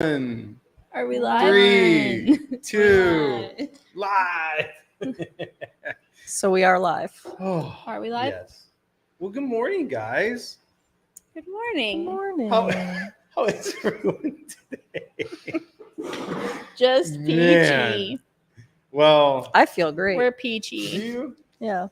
Are we live? 3, 2, live. So we are live. Oh, Are we live? yes. Well, good morning, guys. Good morning. Good morning. How is everyone today? Just peachy. Man. Well, I feel great. We're do peachy. you? Yeah.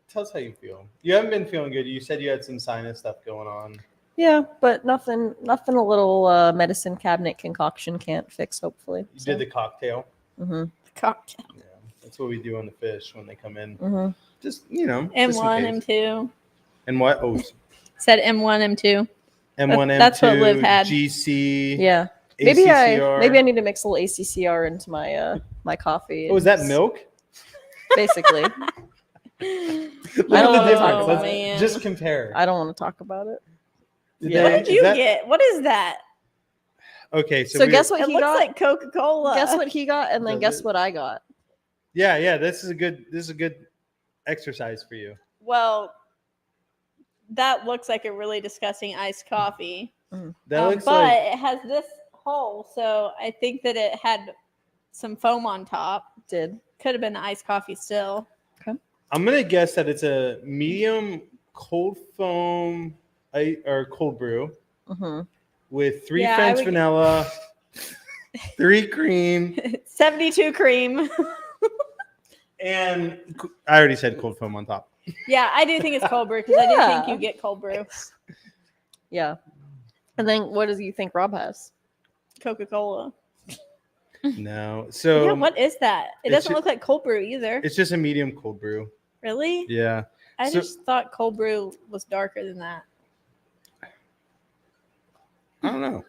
Tell us how you feel. You haven't been feeling good. You said you had some sinus stuff going on. Yeah, but nothing a little medicine cabinet concoction can't fix, hopefully. You did the cocktail. Mm-hmm. Cocktail. Yeah, that's what we do on the fish when they come in. Mm-hmm. Just, just in M1, case. M2. And what? Oh, Said M1, M2. M1, M2, That's what Liv had. GC. Yeah. ACCR. Maybe I need to mix a little ACCR into my my coffee. Oh, is that milk? Basically. I don't wanna talk about it. Just compare. I don't want to talk about it. What did you get? What is that? Okay, So guess what It he looks got? like Coca-Cola. Guess what he got, and then Does guess it? what I got. Yeah. This is a good exercise for you. Well, that looks like a really disgusting iced coffee. That looks but like it has this hole, so I think that it had some foam on top. Did. Could have been iced coffee still. I'm gonna guess that it's a medium cold foam or cold brew Mm-hmm. with 3 Yeah, I French would- vanilla, 3 cream, 72 cream. and I already said cold foam on top. Yeah, I do think it's cold brew because I do Yeah. think you get cold brew. Yeah. And then what do you think Rob has? Coca-Cola. No, so Yeah, what is that? It it's doesn't ju- look like cold brew either. it's just a medium cold brew. Really? Yeah. I So- just thought cold brew was darker than that. I don't know.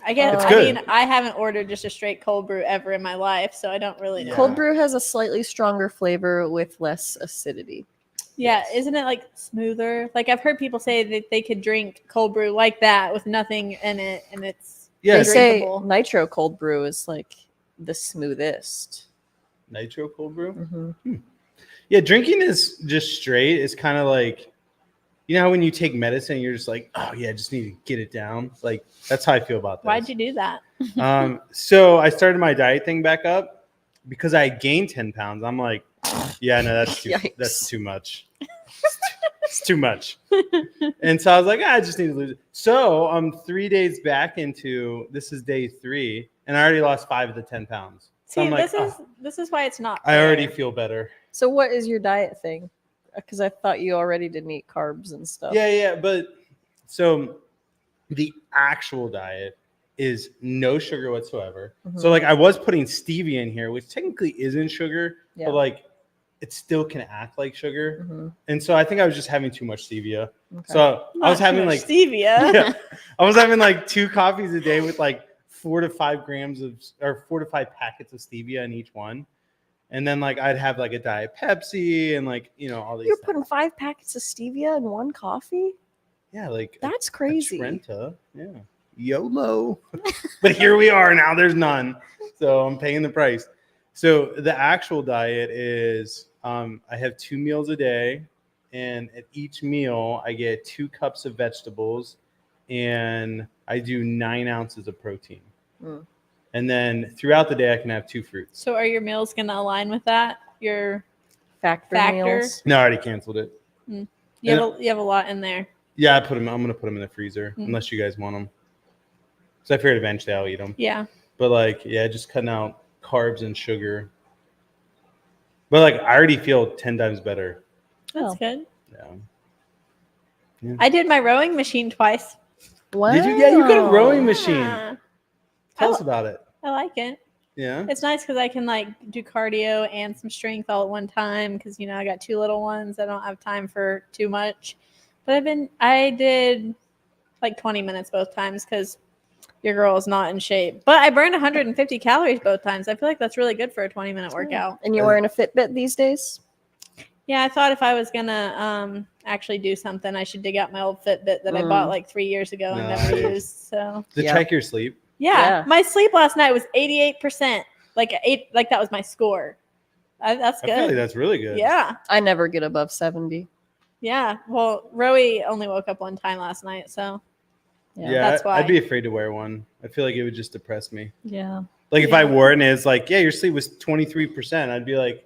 I guess. It's I good. mean, I haven't ordered just a straight cold brew ever in my life, so I don't really know. Yeah. Cold brew has a slightly stronger flavor with less acidity. Yeah, Yes. isn't it like smoother? Like I've heard people say that they could drink cold brew like that with nothing in it, and it's Yeah, They say drinkable. nitro cold brew is like the smoothest. nitro cold brew. Mm-hmm. Yeah, drinking is just straight. It's kind of like, you know how when you take medicine, you're just like, oh yeah, I just need to get it down. Like that's how I feel about this. Why'd you do that? So I started my diet thing back up because I gained 10 pounds. I'm like, yeah, no, that's Yikes. too much. It's too much. And so I was like, I just need to lose it. So I'm 3 days back into this is day 3, and I already lost 5 of the 10 pounds. So See, I'm like, this is why it's not. I already fair. feel better. So what is your diet thing? Because I thought you already didn't eat carbs and stuff. Yeah, but so the actual diet is no sugar whatsoever. Mhm. So like I was putting stevia in here, which technically isn't sugar, Yeah. but like it still can act like sugar. Mhm. And so I think I was just having too much stevia. Okay. So I was Not too having much like stevia. yeah, I was having like 2 coffees a day with like 4 to 5 grams of or 4 to 5 packets of stevia in each one. And then like I'd have like a Diet Pepsi and like, all these You're things. putting 5 packets of stevia in one coffee? Yeah, like That's a crazy. Trenta. Yeah. YOLO. But here we are now. There's none. So I'm paying the price. So the actual diet is I have 2 meals a day. And at each meal, I get 2 cups of vegetables. And I do 9 ounces of protein. Mm. And then throughout the day, I can have 2 fruits. So are your meals going to align with that? Your Factor Factor. meals. No, I already canceled it. you have a lot in there. Yeah, I'm going to put them in the freezer Mm. unless you guys want them. So I figured eventually I'll eat them. Yeah. But like, yeah, just cutting out carbs and sugar. But like, I already feel 10 times better. That's Oh. good. Yeah. I did my rowing machine twice. Wow. Did you? Yeah, you got a rowing machine. Yeah, Tell us about it. I like it. Yeah. It's nice because I can like do cardio and some strength all at one time because I got 2 little ones. I don't have time for too much. But I did like 20 minutes both times because your girl is not in shape. But I burned 150 calories both times. I feel like that's really good for a 20-minute workout. And you're wearing a Fitbit these days? Yeah, I thought if I was gonna actually do something, I should dig out my old Fitbit that I bought like 3 years ago and never Nice. used. So To Yeah. check your sleep. yeah, Yeah. my sleep last night was 88%. Like that was my score. That's I good. feel like that's really good. Yeah. I never get above 70. Yeah. Well, Rowie only woke up one time last night, so Yeah, That's why. I'd be afraid to wear one. I feel like it would just depress me. Yeah. Like if I wore it and it's like, yeah, your sleep was 23%, I'd be like,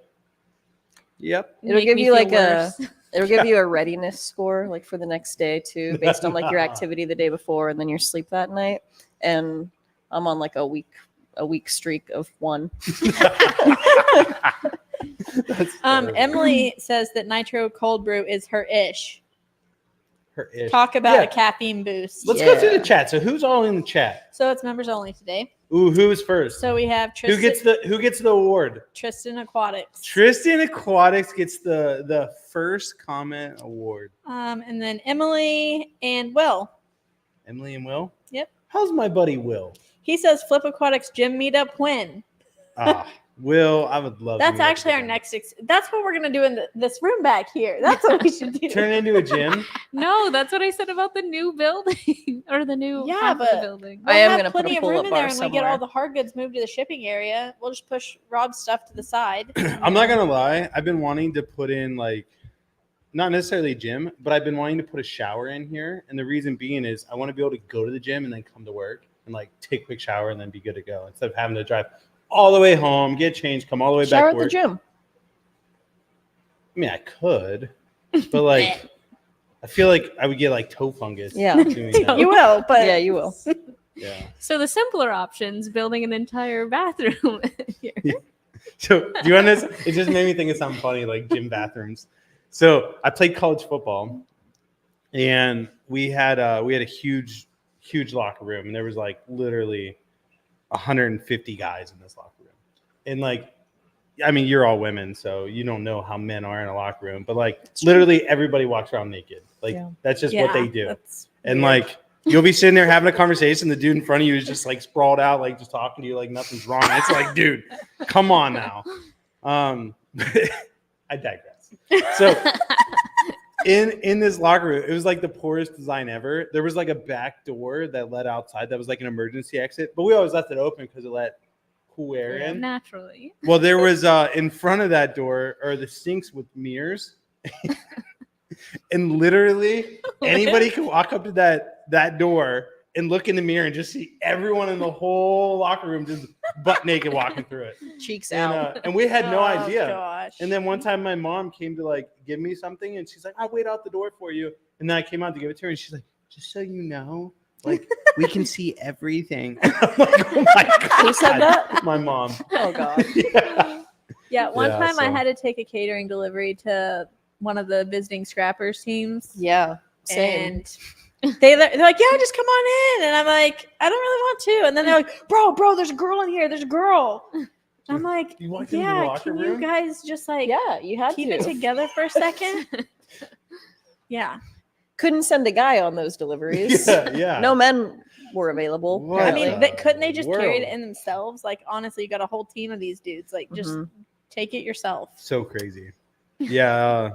yep. It'll Make give me you feel like worse. it'll give you a readiness score like for the next day too, based on like your activity the day before and then your sleep that night. And I'm on like a week streak of 1. That's terrible. Emily says that nitro cold brew is her ish. Her ish. Talk about Yeah. a caffeine boost. Let's go through Yeah. the chat. So who's all in the chat? So it's members only today. Ooh, who is first? So we have who gets the award? Tristan Aquatics. Tristan Aquatics gets the first comment award. And then Emily and Will. Emily and Will? Yep. How's my buddy Will? He says Flip Aquatics gym meetup when? Will, I would love That's to meet up actually with our him. next. That's what we're gonna do in this room back here. That's what we should do. Turn it into a gym. No, that's what I said about the new building or the new Yeah, half of but- the building. I am have gonna put plenty a of room pull-up in bar there, and we get somewhere. all the hard goods moved to the shipping area. We'll just push Rob's stuff to the side. I'm not gonna lie. I've been wanting to put in like, not necessarily a gym, but I've been wanting to put a shower in here. And the reason being is I want to be able to go to the gym and then come to work and like take a quick shower and then be good to go instead of having to drive all the way home, get changed, come all the way Shower back at to the work. gym. I mean, I could, but like, I feel like I would get like toe fungus. Yeah. doing that. You will, but Yeah, you will. Yeah. So the simpler options, building an entire bathroom here. So do you want this? It just made me think of something funny, like gym bathrooms. So I played college football, and we had a huge locker room, and there was like literally 150 guys in this locker room, and like, I mean, you're all women, so you don't know how men are in a locker room, but like literally everybody walks around naked. Like that's just what they do. That's And weird. like you'll be sitting there having a conversation, the dude in front of you is just like sprawled out, like just talking to you like nothing's wrong. It's like, dude, come on now. I digress. So in this locker room, it was like the poorest design ever. There was like a back door that led outside that was like an emergency exit, but we always left it open because it let cool air in. Naturally. Well, there was in front of that door are the sinks with mirrors. And literally anybody could walk up to that door and look in the mirror and just see everyone in the whole locker room just butt naked walking through it. Cheeks And, out. and we had no Oh, idea. Gosh. And then one time my mom came to like give me something and she's like, I'll wait out the door for you. And then I came out to give it to her and she's like, just so you know, like we can see everything. I'm like, oh my God. Who said that? My mom. Oh God. Yeah. Yeah, one Yeah, time I so- had to take a catering delivery to one of the visiting scrappers teams. Yeah. Same. And they're like, yeah, just come on in. And I'm like, I don't really want to. And then they're like, bro, there's a girl in here. There's a girl. And I'm like, You walked into the yeah, locker can room? you guys just like Yeah, you had keep to. it together for a second? Yeah. Couldn't send a guy on those deliveries. Yeah. No men were available. What I mean, apparently. couldn't they just carry world. it in themselves? Like, honestly, you got a whole team of these dudes. Like, just Mhm. take it yourself. So crazy. Yeah.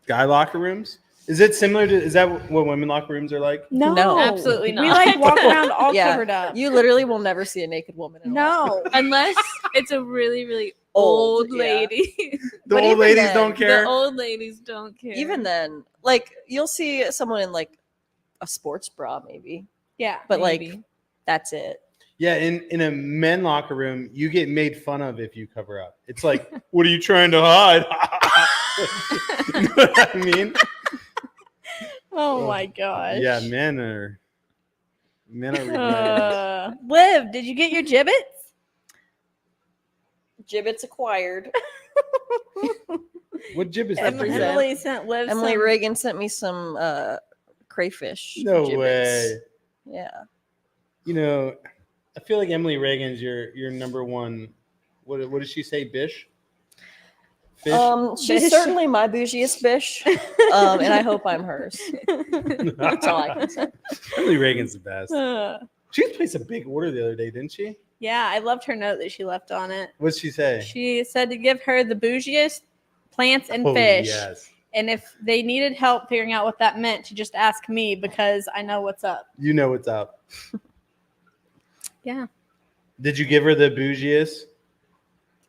Guy locker rooms? Is it similar to, is that what women locker rooms are like? No. Absolutely We not. like walk around all Yeah. covered up. You literally will never see a naked woman in a locker room. No. Unless it's a really, really Old, old yeah. lady. The But old even ladies then, don't care. The old ladies don't care. Even then, like you'll see someone in like a sports bra, maybe, Yeah. but like Maybe. that's it. Yeah, in a men locker room, you get made fun of if you cover up. It's like, what are you trying to hide? You know what I mean? Oh my gosh. Yeah, men are really mad. Liv, did you get your gibbets? Gibbets acquired. What jib is Em- that? Represent. Emily sent Liv Emily some- Reagan sent me some crayfish. No gibbets. way. Yeah. You know, I feel like Emily Reagan's your number one. What did she say? Bish. Fish. She's Bish. certainly my bougiest bish, and I hope I'm hers. That's all I can say. Emily Reagan's the best. Uh, She placed a big order the other day, didn't she? yeah, I loved her note that she left on it. What'd she say? She said to give her the bougiest plants and Oh, fish. yes. And if they needed help figuring out what that meant, to just ask me because I know what's up. You know what's up. Yeah. Did you give her the bougiest?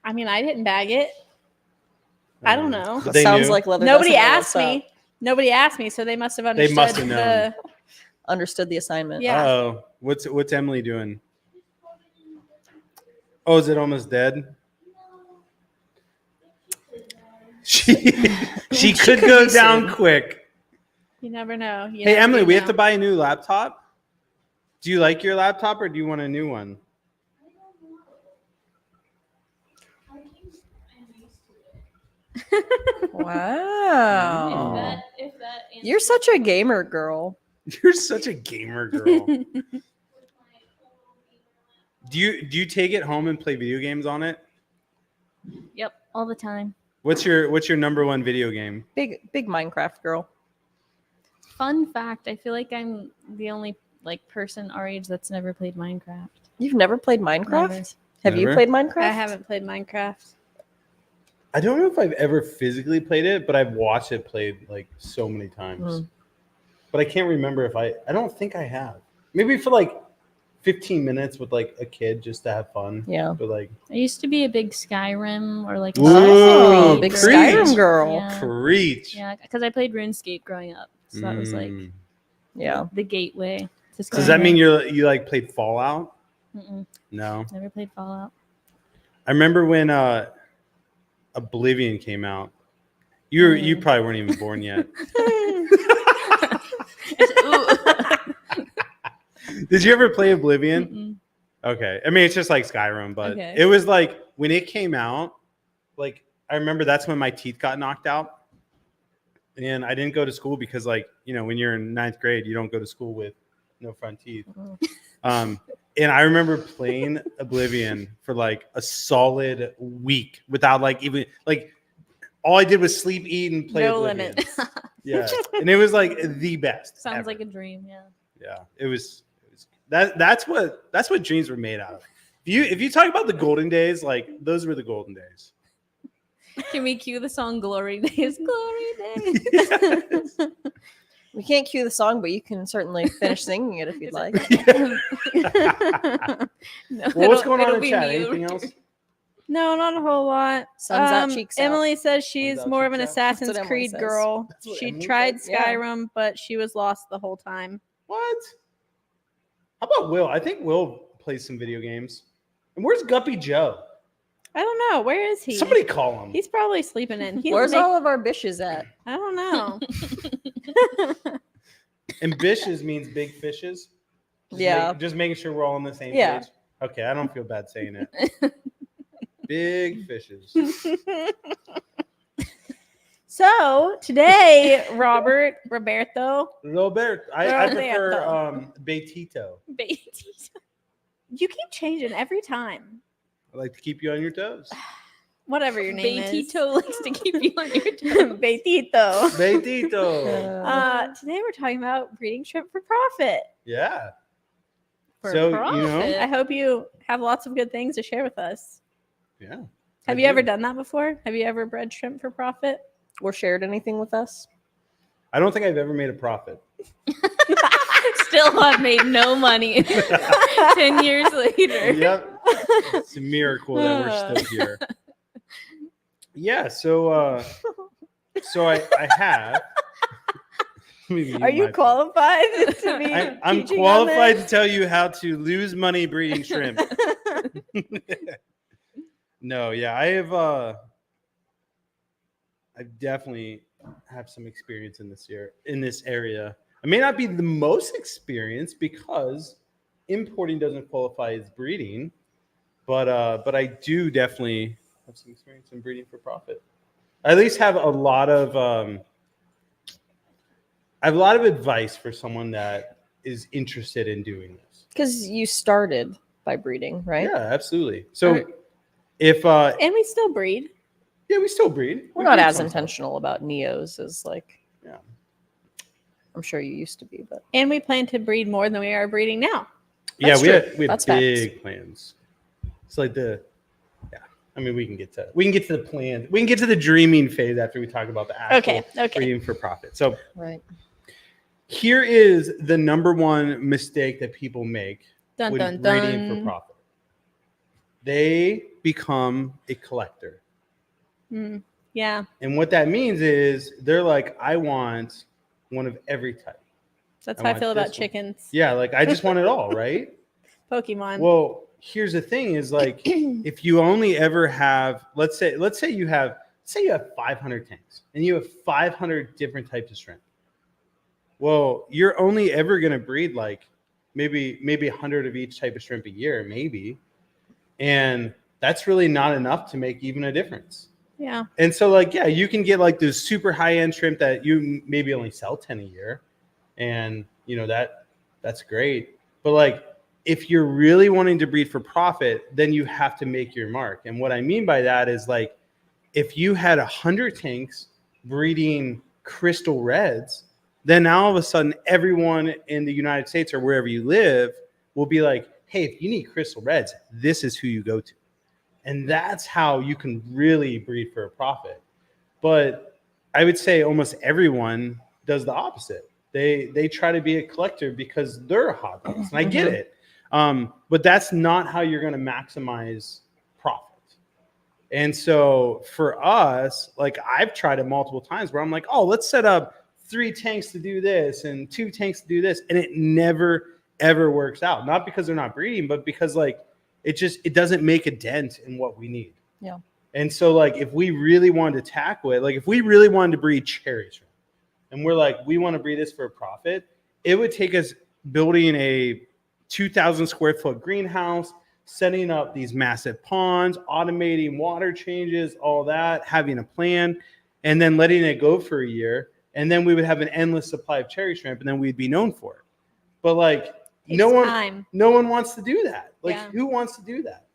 I mean, I didn't bag it. I don't know. But they Sounds knew? like leather. Nobody doesn't know asked what's me. up. Nobody asked me, so they must have They understood must have known. understood the assignment. Yeah. Oh, what's Emily doing? Oh, is it almost dead? She could could go be down soon. quick. You never know. You Hey, never Emily, do we have know. to buy a new laptop. Do you like your laptop or do you want a new one? Wow. You're such a gamer girl. You're such a gamer girl. Do you take it home and play video games on it? Yep, all the time. What's your number one video game? Big Minecraft girl. Fun fact: I feel like I'm the only person our age that's never played Minecraft. You've never played Minecraft? Never. Have you Never? played Minecraft? I haven't played Minecraft. I don't know if I've ever physically played it, but I've watched it played like so many times. But I can't remember if I don't think I have. Maybe for like 15 minutes with like a kid just to have fun. Yeah. But like I used to be a big Skyrim or like Ooh, big preach. Skyrim girl. Yeah. Preach. Yeah, because I played RuneScape growing up, so that was like Yeah. the gateway to Skyrim. Does that mean you like played Fallout? Mm-mm, No. never played Fallout. I remember when Oblivion came out. You probably weren't even born yet. Did you ever play Oblivion? Mm-mm. Okay. I mean, it's just like Skyrim, but Okay. it was like when it came out, like I remember that's when my teeth got knocked out. And I didn't go to school because like, when you're in 9th grade, you don't go to school with no front teeth. And I remember playing Oblivion for like a solid week without like even like all I did was sleep, eat, and play No Oblivion. limits. Yeah. And it was like the best. Sounds ever. like a dream. Yeah. Yeah. It was that's what dreams were made out of. If you talk about the golden days, like those were the golden days. Can we cue the song "Glory Days"? Glory Days. Yes. We can't cue the song, but you can certainly finish singing it if you'd like. No, Well, what's it'll- going on it'll in be chat? me. Anything else? No, not a whole lot. Sun's out, cheeks out. Emily says she's Sun's out, more of an cheeks out. That's Assassin's what Emily Creed says. girl. That's what She Emily tried says? Yeah. Skyrim, but she was lost the whole time. What? How about Will? I think Will plays some video games. And where's Guppy Joe? I don't know. Where is he? Somebody call him. He's probably sleeping in. He's Where's all of our bishes at? I don't know. And bishes means big fishes. Yeah. Just making sure we're all on the same Yeah. page. Okay, I don't feel bad saying it. Big fishes. So today, Roberto, Robert, I prefer Betito. you keep changing every time. I like to keep you on your toes. Whatever your name Betito likes to keep you on your toes. is. Betito. Betito. Today we're talking about breeding shrimp for profit. Yeah. For So, profit. I hope you have lots of good things to share with us. Yeah. Have you ever done that before? Have you ever bred shrimp for profit? Or shared anything with us? I don't think I've ever made a profit. Still have made no money 10 years later. Yep. It's a miracle that we're still here. Yeah, so I have. Let me mute Are you my phone. qualified to be? I'm teaching on qualified this? to tell you how to lose money breeding shrimp. No, yeah, I definitely have some experience in this area. I may not be the most experienced because importing doesn't qualify as breeding, but I do definitely have some experience in breeding for profit. I at least have a lot of advice for someone that is interested in doing this. Because you started by breeding, right? Yeah, absolutely. So Alright. if And we still breed. yeah, we still breed. We're We not breed as sometimes. intentional about neos as like Yeah. I'm sure you used to be, but And we plan to breed more than we are breeding now. Yeah, That's we true. had That's big plans. It's like I mean, we can get to the plan. We can get to the dreaming phase after we talk about the actual Okay. breeding for profit. So right. here is the number one mistake that people make Dun with dun breeding for dun. profit. They become a collector. Yeah. And what that means is they're like, I want one of every type. That's I how I want feel this about one. chickens. Yeah, like I just want it all, right? Pokemon. Well, here's the thing: is like if you only ever have, let's say you have 500 tanks and you have 500 different types of shrimp. Well, you're only ever going to breed like maybe 100 of each type of shrimp a year, maybe, and that's really not enough to make even a difference. Yeah. And so, like, yeah, you can get like those super high end shrimp that you maybe only sell 10 a year, and you know that's great. But like, if you're really wanting to breed for profit, then you have to make your mark. And what I mean by that is like, if you had 100 tanks breeding crystal reds, then now all of a sudden everyone in the United States or wherever you live will be like, hey, if you need crystal reds, this is who you go to. And that's how you can really breed for a profit. But I would say almost everyone does the opposite. They try to be a collector because they're a hobbyist, and I get it. But that's not how you're going to maximize profit. And so for us, like I've tried it multiple times where I'm like, oh, let's set up 3 tanks to do this and 2 tanks to do this, and it never ever works out. Not because they're not breeding, but because like it doesn't make a dent in what we need. Yeah. And so like if we really wanted to tackle it, like if we really wanted to breed cherry shrimp, and we're like, we want to breed this for a profit, it would take us building a 2,000 square foot greenhouse, setting up these massive ponds, automating water changes, all that, having a plan, and then letting it go for a year. And then we would have an endless supply of cherry shrimp, and then we'd be known for it. But like no one wants to do that. Like who wants to do that?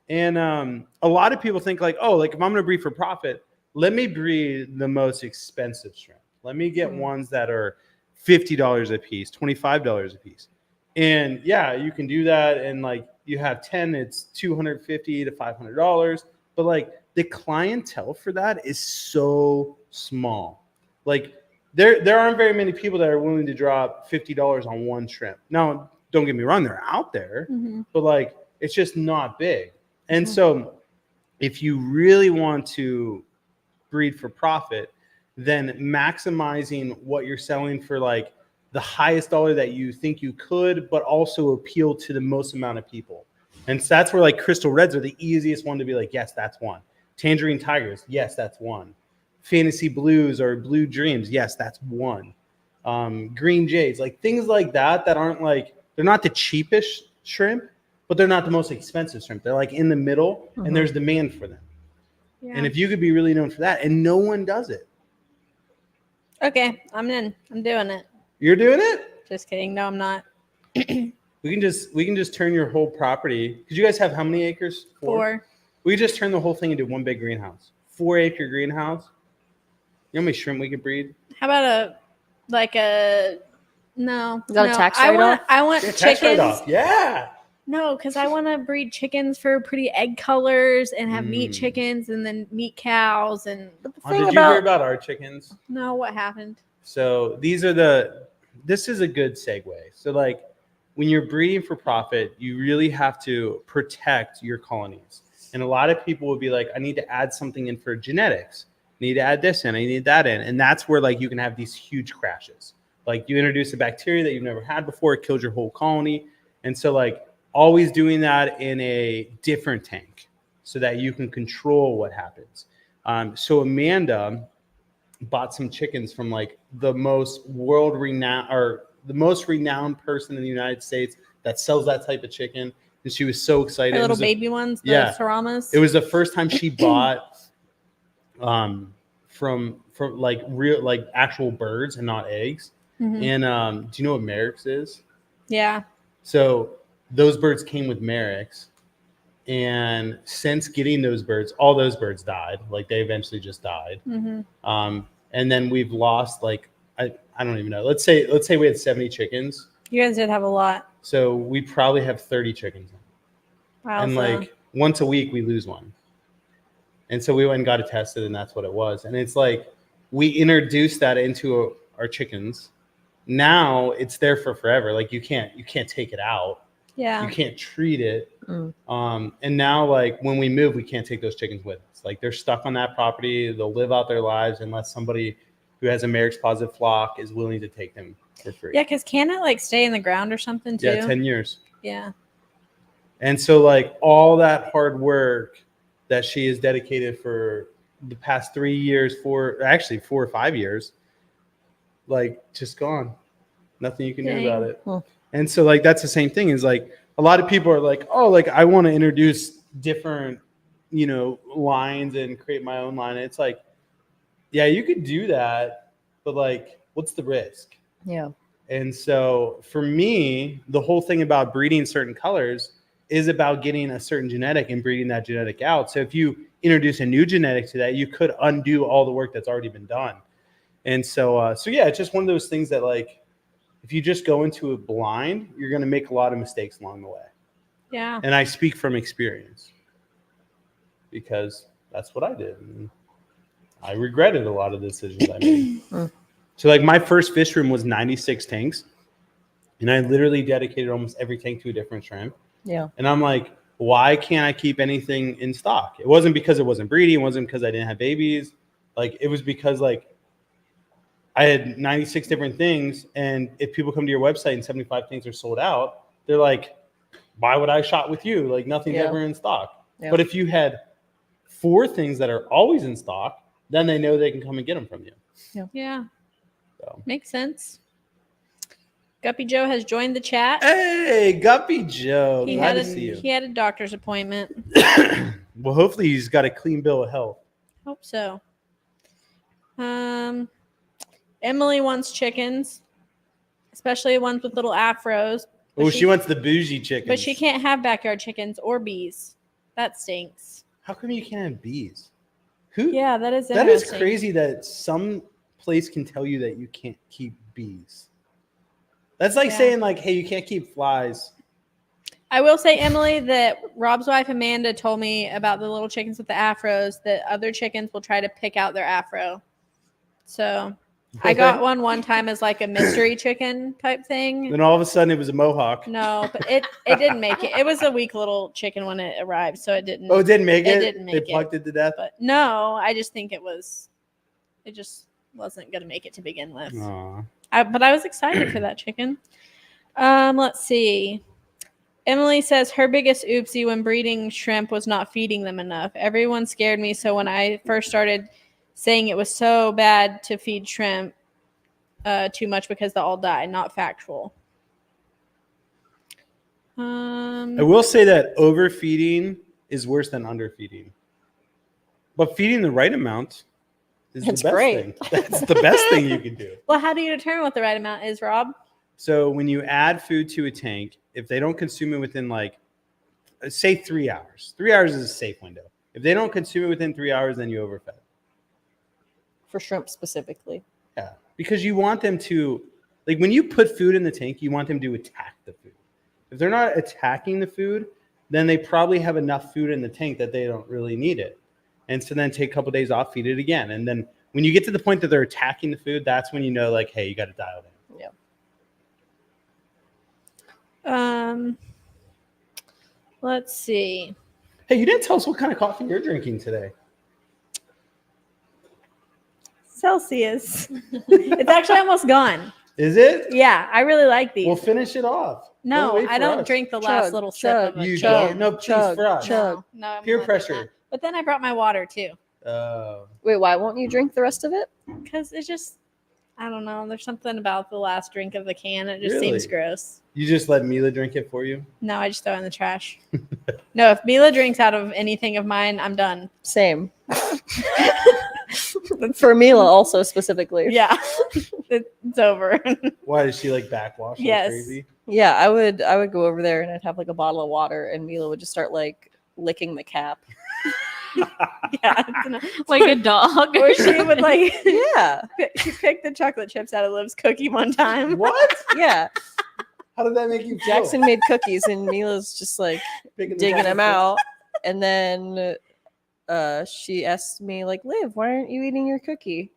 And a lot of people think like, oh, like if I'm going to breed for profit, let me breed the most expensive shrimp. Let me get ones that are $50 a piece, $25 a piece. And yeah, you can do that. And like you have 10, it's $250 to $500. But like the clientele for that is so small. Like there aren't very many people that are willing to drop $50 on one shrimp. Now, don't get me wrong, they're out there, but like it's just not big. And so if you really want to breed for profit, then maximizing what you're selling for like the highest dollar that you think you could, but also appeal to the most amount of people. And so that's where like crystal reds are the easiest one to be like, yes, that's one. Tangerine tigers, yes, that's one. Fantasy blues or blue dreams, yes, that's one. Green jays, like things like that aren't like, they're not the cheapest shrimp, but they're not the most expensive shrimp. They're like in the middle, and there's demand for them. Yeah. And if you could be really known for that, and no one does it. Okay, I'm in. I'm doing it. You're doing it? Just kidding. No, I'm not. We can just turn your whole property. Because you guys have how many acres? 4. We just turn the whole thing into one big greenhouse. 4-acre greenhouse. You know how many shrimp we could breed? How about no. Is that a tax write-off? I want chickens. Yeah. No, because I want to breed chickens for pretty egg colors and have meat chickens and then meat cows. And did you hear about our chickens? No, what happened? So this is a good segue. So like when you're breeding for profit, you really have to protect your colonies. And a lot of people would be like, I need to add something in for genetics. I need to add this in. I need that in. And that's where like you can have these huge crashes. Like you introduce a bacteria that you've never had before, it kills your whole colony. And so like always doing that in a different tank so that you can control what happens. So Amanda bought some chickens from like the most renowned person in the United States that sells that type of chicken. And she was so excited. The little baby ones, the Saramas. It was the first time she bought from like real, like actual birds and not eggs. And do you know what Merrick's is? Yeah. So those birds came with Merrick's, and since getting those birds, all those birds died. Like they eventually just died. And then we've lost like I don't even know. Let's say we had 70 chickens. You guys did have a lot. So we probably have 30 chickens. Wow. And like once a week we lose one. And so we went and got it tested, and that's what it was. And it's like we introduced that into our chickens. Now it's there for forever. Like you can't take it out. Yeah. You can't treat it. And now like when we move, we can't take those chickens with us. Like they're stuck on that property. They'll live out their lives unless somebody who has a Merrick's Positive flock is willing to take them for free. Yeah, because can it like stay in the ground or something too? Yeah, 10 years. Yeah. And so like all that hard work that she has dedicated for the past 3 years, 4 or 5 years, like just gone. Nothing you can do about it. Huh. And so like that's the same thing is like a lot of people are like, oh, like I want to introduce different, lines and create my own line. And it's like, yeah, you could do that, but like what's the risk? Yeah. And so for me, the whole thing about breeding certain colors is about getting a certain genetic and breeding that genetic out. So if you introduce a new genetic to that, you could undo all the work that's already been done. And so yeah, it's just one of those things that like, if you just go into it blind, you're going to make a lot of mistakes along the way. Yeah. And I speak from experience because that's what I did. And I regretted a lot of the decisions I made. So like my first fish room was 96 tanks. And I literally dedicated almost every tank to a different shrimp. Yeah. And I'm like, why can't I keep anything in stock? It wasn't because it wasn't breeding. It wasn't because I didn't have babies. Like it was because like I had 96 different things. And if people come to your website and 75 things are sold out, they're like, why would I shop with you? Like nothing's ever in stock. Yeah. But if you had 4 things that are always in stock, then they know they can come and get them from you. Yeah. So. Makes sense. Guppy Joe has joined the chat. Hey, Guppy Joe. He Glad had to see you. he had a doctor's appointment. Well, hopefully he's got a clean bill of health. Hope so. Emily wants chickens, especially ones with little afros. Oh, she wants the bougie chickens. But she can't have backyard chickens or bees. That stinks. How come you can't have bees? Who? Yeah, that is That is interesting. crazy that some place can tell you that you can't keep bees. That's like saying like, hey, you can't keep flies. I will say, Emily, that Rob's wife Amanda told me about the little chickens with the afros, that other chickens will try to pick out their afro. So I got one time as like a mystery chicken type thing. Then all of a sudden it was a mohawk. No, but it didn't make it. It was a weak little chicken when it arrived, so it didn't. Oh, it didn't make it? It didn't make it. They plucked it to death? But no, I just think it just wasn't going to make it to begin with. Aw. But I was excited for that chicken. Let's see. Emily says her biggest oopsie when breeding shrimp was not feeding them enough. Everyone scared me, so when I first started saying it was so bad to feed shrimp too much because they all died, not factual. I will say that overfeeding is worse than underfeeding. But feeding the right amount is That's the best great. thing. That's the best thing you can do. Well, how do you determine what the right amount is, Rob? So when you add food to a tank, if they don't consume it within like, say 3 hours. 3 hours is a safe window. If they don't consume it within 3 hours, then you overfed. For shrimp specifically. Yeah, because you want them to, like when you put food in the tank, you want them to attack the food. If they're not attacking the food, then they probably have enough food in the tank that they don't really need it. And so then take a couple days off, feed it again. And then when you get to the point that they're attacking the food, that's when you know like, hey, you got to dial it in. Yeah. Let's see. Hey, you didn't tell us what kind of coffee you're drinking today. Celsius. It's actually almost gone. Is it? Yeah, I really like these. We'll finish it off. No, Don't wait I for don't us. drink the last Chug, little sip chug, of a You chug. don't? No, please, chug, for us. chug. No, I'm Peer not doing pressure. that. But then I brought my water too. Wait, why won't you drink the rest of it? Because it's just, I don't know. There's something about the last drink of the can. It just Really? seems gross. You just let Mila drink it for you? No, I just throw it in the trash. No, if Mila drinks out of anything of mine, I'm done. Same. For Mila also specifically. Yeah, it's over. Why does she like backwash like Yes. crazy? Yeah, I would go over there and I'd have like a bottle of water and Mila would just start like licking the cap. Yeah, Like a dog. or she would like Yeah. she picked the chocolate chips out of Liv's cookie one time. What? Yeah. How did that make you feel? Jackson made cookies and Mila's just like Picking the digging chocolate them out. And then she asked me like, Liv, why aren't you eating your cookie?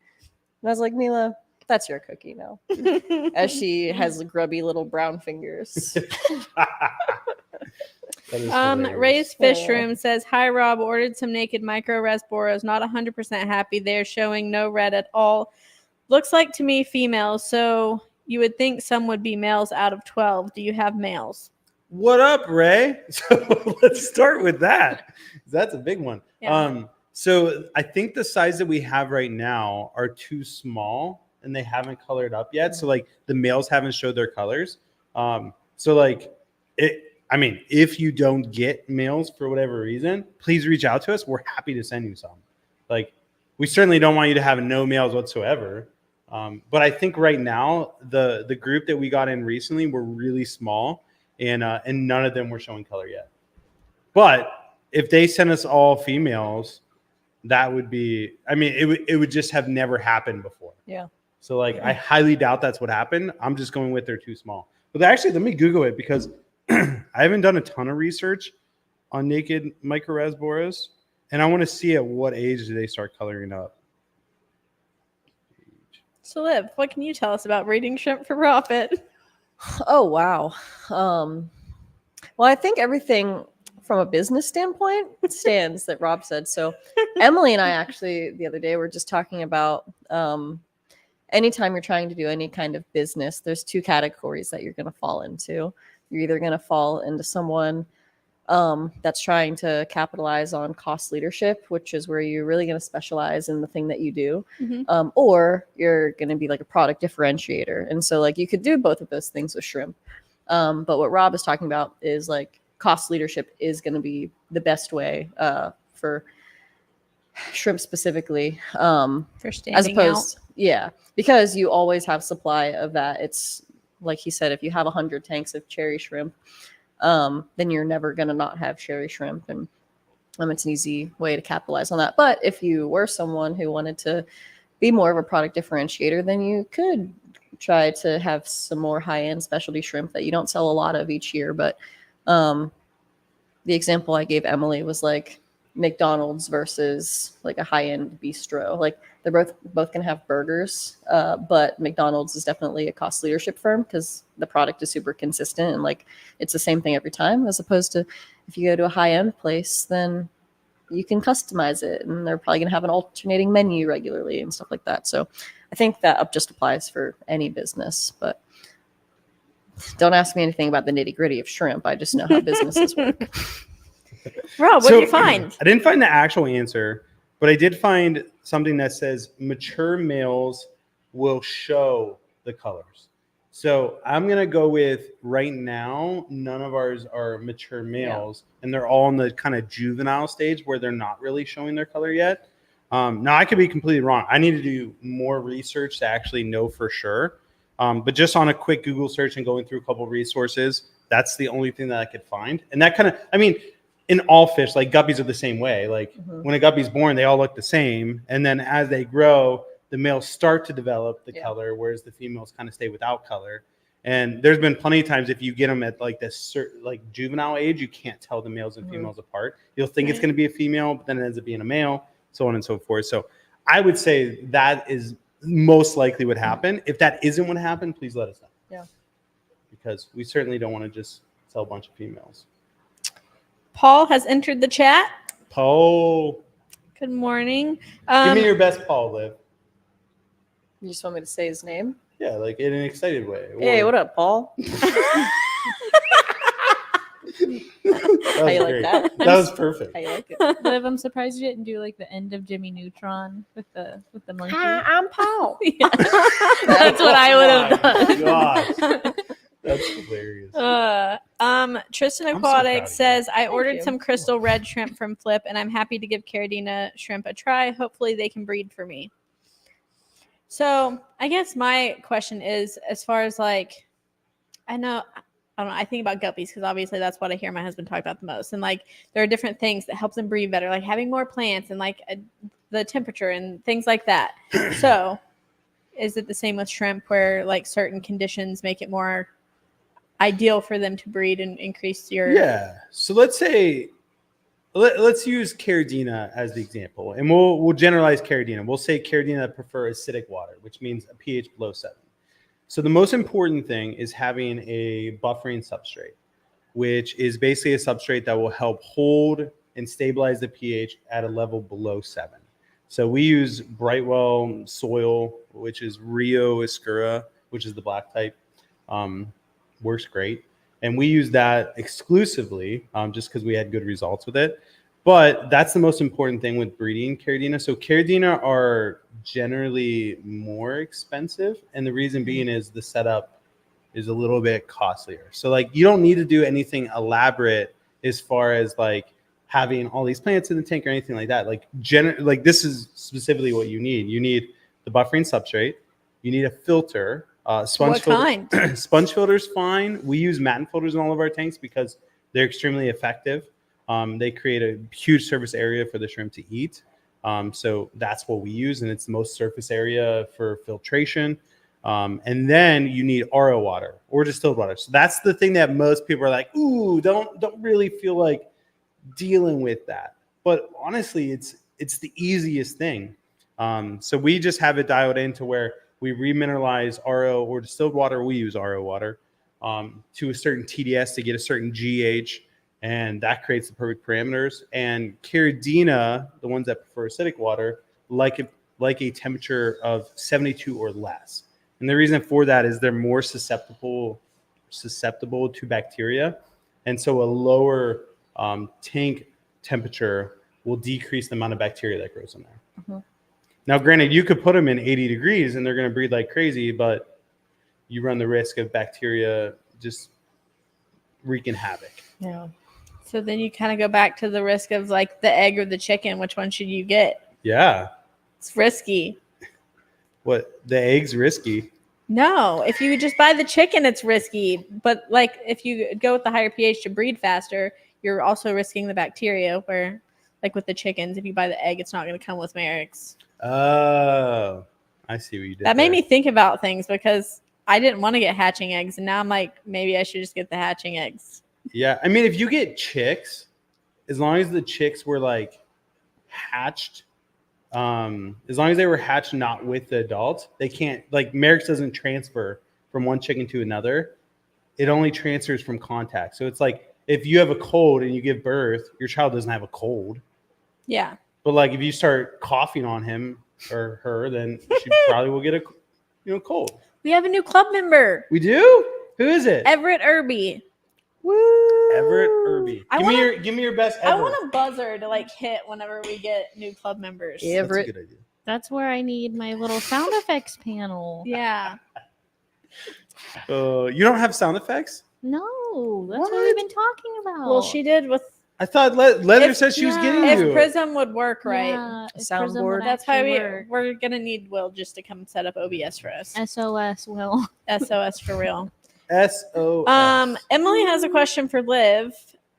And I was like, Mila, that's your cookie now. As she has grubby little brown fingers. That is hilarious. Ray's Fish Yeah. Room says, "Hi Rob, ordered some naked micro Resboros. Not 100% happy. They're showing no red at all. Looks like to me females, so you would think some would be males out of 12. Do you have males? What up, Ray? So let's start with that. That's a big one. Yeah. So I think the size that we have right now are too small and they haven't colored up yet. So like the males haven't showed their colors. So like I mean, if you don't get males for whatever reason, please reach out to us. We're happy to send you some. Like we certainly don't want you to have no males whatsoever. But I think right now the group that we got in recently were really small. And none of them were showing color yet. But if they sent us all females, that would be, I mean, it would just have never happened before. Yeah. So like, I highly doubt that's what happened. I'm just going with they're too small. But actually, let me Google it because I haven't done a ton of research on naked microrasboras, and I want to see at what age do they start coloring up. So, Liv, what can you tell us about breeding shrimp for profit? Oh, wow. Well, I think everything from a business standpoint stands that Rob said. So Emily and I actually the other day were just talking about anytime you're trying to do any kind of business, there's two categories that you're going to fall into. You're either going to fall into someone that's trying to capitalize on cost leadership, which is where you're really going to specialize in the thing that you do, or you're going to be like a product differentiator. And so like you could do both of those things with shrimp. But what Rob is talking about is like cost leadership is going to be the best way for shrimp specifically. For standing as opposed, out. yeah, because you always have supply of that. It's like he said, if you have 100 tanks of cherry shrimp, then you're never going to not have cherry shrimp. And it's an easy way to capitalize on that. But if you were someone who wanted to be more of a product differentiator, then you could try to have some more high-end specialty shrimp that you don't sell a lot of each year. But the example I gave Emily was like McDonald's versus like a high-end bistro. Like they're both can have burgers, but McDonald's is definitely a cost leadership firm because the product is super consistent and like it's the same thing every time, as opposed to if you go to a high-end place, then you can customize it and they're probably gonna have an alternating menu regularly and stuff like that. So I think that just applies for any business, but don't ask me anything about the nitty-gritty of shrimp. I just know how businesses work. Rob, what did you find? I didn't find the actual answer, but I did find something that says mature males will show the colors. So I'm going to go with right now, none of ours are mature males, and they're all in the kind of juvenile stage where they're not really showing their color yet. Now, I could be completely wrong. I need to do more research to actually know for sure. But just on a quick Google search and going through a couple of resources, that's the only thing that I could find. And that kind of, I mean, in all fish, like guppies are the same way. Like when a guppy's born, they all look the same. And then as they grow, the males start to develop the color, whereas the females kind of stay without color. And there's been plenty of times if you get them at like this certain, like juvenile age, you can't tell the males and females apart. You'll think it's going to be a female, but then it ends up being a male, so on and so forth. So I would say that is most likely what happened. If that isn't what happened, please let us know. Yeah. Because we certainly don't want to just sell a bunch of females. Paul has entered the chat. Paul. Good morning. Give me your best Paul, Liv. You just want me to say his name? Yeah, like in an excited way. Hey, what up, Paul? How you like that? That was perfect. How you like it? Liv, I'm surprised you didn't do like the end of Jimmy Neutron with the monkey. Hi, I'm Paul. Yeah. That's what I would have Oh my done. gosh. That's hilarious. Tristan I'm so Aquatic proud of you. says, I ordered you. some crystal red shrimp from Flip, and I'm happy to give Caradina shrimp a try. Hopefully they can breed for me. So I guess my question is, as far as like, I don't know, I think about guppies because obviously that's what I hear my husband talk about the most. And like, there are different things that help them breed better, like having more plants and like the temperature and things like that. So is it the same with shrimp where like certain conditions make it more ideal for them to breed and increase your... Yeah. So let's say, let's use Caradina as the example, and we'll generalize Caradina. We'll say Caradina prefer acidic water, which means a pH below 7. So the most important thing is having a buffering substrate, which is basically a substrate that will help hold and stabilize the pH at a level below 7. So we use Brightwell soil, which is Rio Escura, which is the black type. Works great. And we use that exclusively just because we had good results with it. But that's the most important thing with breeding Caridina. So Caridina are generally more expensive. And the reason being is the setup is a little bit costlier. So like you don't need to do anything elaborate as far as like having all these plants in the tank or anything like that. Like this is specifically what you need. You need the buffering substrate. You need a filter. Sponge What filter. kind? Sponge filter's fine. We use matten filters in all of our tanks because they're extremely effective. They create a huge surface area for the shrimp to eat. So that's what we use, and it's the most surface area for filtration. And then you need RO water or distilled water. So that's the thing that most people are like, ooh, don't really feel like dealing with that. But honestly, it's the easiest thing. So we just have it dialed in to where we remineralize RO or distilled water. We use RO water to a certain TDS to get a certain GH, and that creates the perfect parameters. And Caridina, the ones that prefer acidic water, like a temperature of 72 or less. And the reason for that is they're more susceptible to bacteria, and so a lower tank temperature will decrease the amount of bacteria that grows in there. Mm-hmm. Now, granted, you could put them in 80 degrees and they're going to breed like crazy, but you run the risk of bacteria just wreaking havoc. Yeah. So then you kind of go back to the risk of like the egg or the chicken. Which one should you get? Yeah. It's risky. What? The egg's risky. No, if you just buy the chicken, it's risky. But like if you go with the higher pH to breed faster, you're also risking the bacteria. Where like with the chickens, if you buy the egg, it's not going to come with Merrick's. Oh, I see what you did. That made there. me think about things because I didn't want to get hatching eggs, and now I'm like, maybe I should just get the hatching eggs. Yeah, I mean, if you get chicks, as long as the chicks were like hatched, as long as they were hatched not with the adult, they can't, like Merrick's doesn't transfer from one chicken to another. It only transfers from contact. So it's like if you have a cold and you give birth, your child doesn't have a cold. Yeah. But like if you start coughing on him or her, then she probably will get a cold. We have a new club member, We do? Who is it? Everett Irby. Woo! Everett Irby. Give me your best ever. I want a buzzer to like hit whenever we get new club members. Yeah. That's a Everett. good idea. That's where I need my little sound effects panel. Yeah. You don't have sound effects? No, that's What? what we've been talking about. Well, she did with I thought Leather If- said she was yeah. getting if you. Prism would work right. Yeah, if soundboard. Prism would That's why actually work. we're gonna need Will just to come set up OBS for us. SOS will. SOS for real. SOS. Emily has a question for Liv.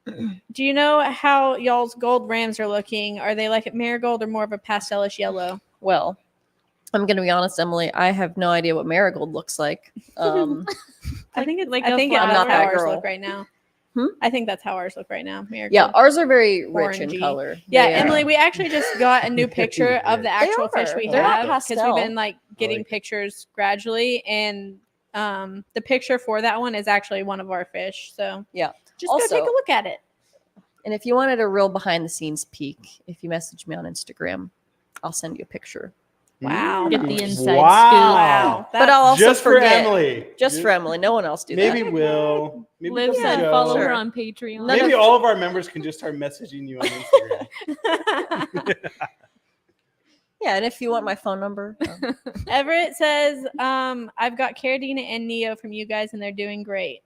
Do you know how y'all's gold rams are looking? Are they like a marigold or more of a pastelish yellow? Well, I'm going to be honest, Emily. I have no idea what marigold looks like. I think it's like I a think flower. that's I'm not how that ours girl. look right now. Hmm? I think that's how ours look right now. Marigold. Yeah, ours are very rich Orangey. in color. Yeah, They are. Emily, we actually just got a new picture of the actual fish are. we They're not have because pastel. we've been like getting like it. pictures gradually, and the picture for that one is actually one of our fish. So Yeah. just Also- go take a look at it. And if you wanted a real behind the scenes peek, if you message me on Instagram, I'll send you a picture. Wow. Get the inside Wow, But I'll also Just for forget. Emily. Just for Emily. No one else do Maybe that. Will. Maybe Liv Joe. said follow Sure. her on Patreon. None Maybe of- all of our members can just start messaging you on Instagram. Yeah, and if you want my phone number, Everett says, I've got Caridina and Neo from you guys, and they're doing great.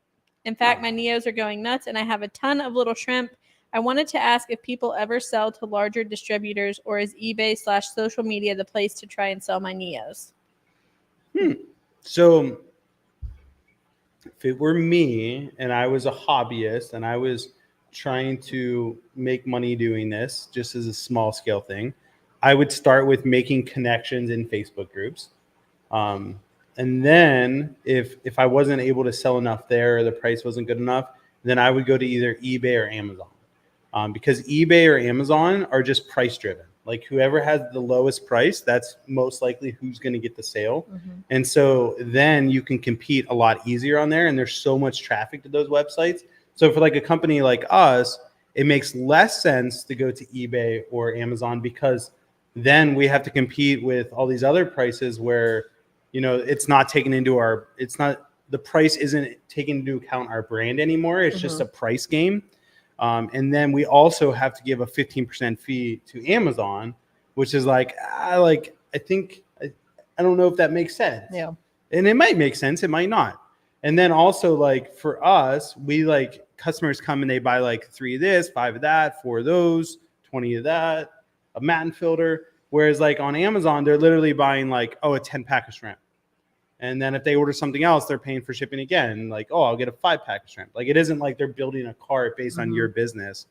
In fact, my Neos are going nuts, and I have a ton of little shrimp. I wanted to ask if people ever sell to larger distributors, or is eBay/social media the place to try and sell my Neos? So if it were me and I was a hobbyist and I was trying to make money doing this just as a small scale thing, I would start with making connections in Facebook groups. And then if I wasn't able to sell enough there or the price wasn't good enough, then I would go to either eBay or Amazon. Because eBay or Amazon are just price driven. Like whoever has the lowest price, that's most likely who's going to get the sale. And so then you can compete a lot easier on there. And there's so much traffic to those websites. So for like a company like us, it makes less sense to go to eBay or Amazon because then we have to compete with all these other prices where, it's not taken into the price isn't taken into account our brand anymore. It's just a price game. And then we also have to give a 15% fee to Amazon, which is I don't know if that makes sense. Yeah. And it might make sense. It might not. And then also for us, we customers come and they buy 3 of this, 5 of that, 4 of those, 20 of that, a matin filter. Whereas on Amazon, they're literally buying a 10-pack of shrimp. And then if they order something else, they're paying for shipping again. I'll get a 5-pack of shrimp. It isn't they're building a cart based on your business.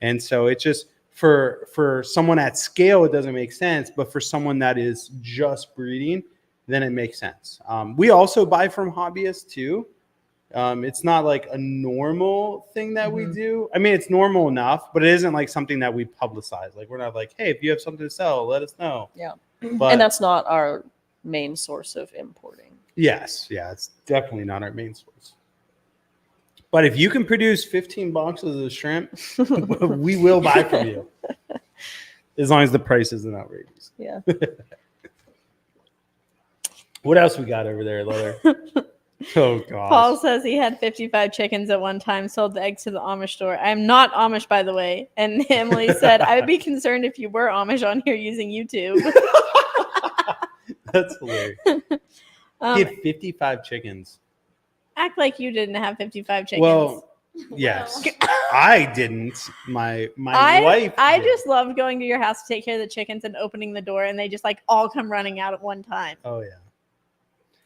And so it's just for someone at scale, it doesn't make sense. But for someone that is just breeding, then it makes sense. We also buy from hobbyists too. It's not a normal thing that we do. I mean, it's normal enough, but it isn't something that we publicize. We're not hey, if you have something to sell, let us know. Yeah. But, and that's not our main source of importing. Yes. Yeah, it's definitely not our main source. But if you can produce 15 boxes of shrimp, we will buy from you. As long as the price isn't outrageous. Yeah. What else we got over there, Leather? Oh, gosh. Paul says he had 55 chickens at one time, sold the eggs to the Amish store. I'm not Amish, by the way. And Emily said, I would be concerned if you were Amish on here using YouTube. That's hilarious. He had 55 chickens. Act like you didn't have 55 chickens. Well, yes. I didn't. My wife I did. just loved going to your house to take care of the chickens and opening the door, and they just all come running out at one time. Oh, yeah.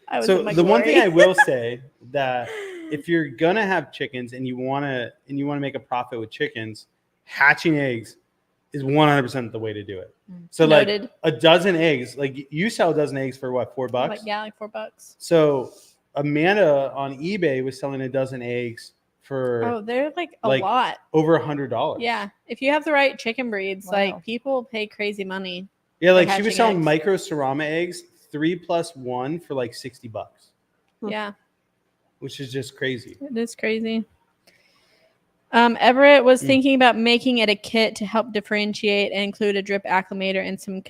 I was So in my the one thing glory. I will say that if you're gonna have chickens and you wanna make a profit with chickens, hatching eggs is 100% the way to do it. So Noted. a dozen eggs, you sell a dozen eggs for what, $4? $4. So Amanda on eBay was selling a dozen eggs for Oh, they're a lot. over $100. Yeah, if you have the right chicken breeds, Wow. people pay crazy money. Yeah, for she was hatching selling eggs. micro cerama eggs, 3+1 for $60, Yeah, which is just crazy. it is crazy. Everett was thinking about making it a kit to help differentiate and include a drip acclimator and some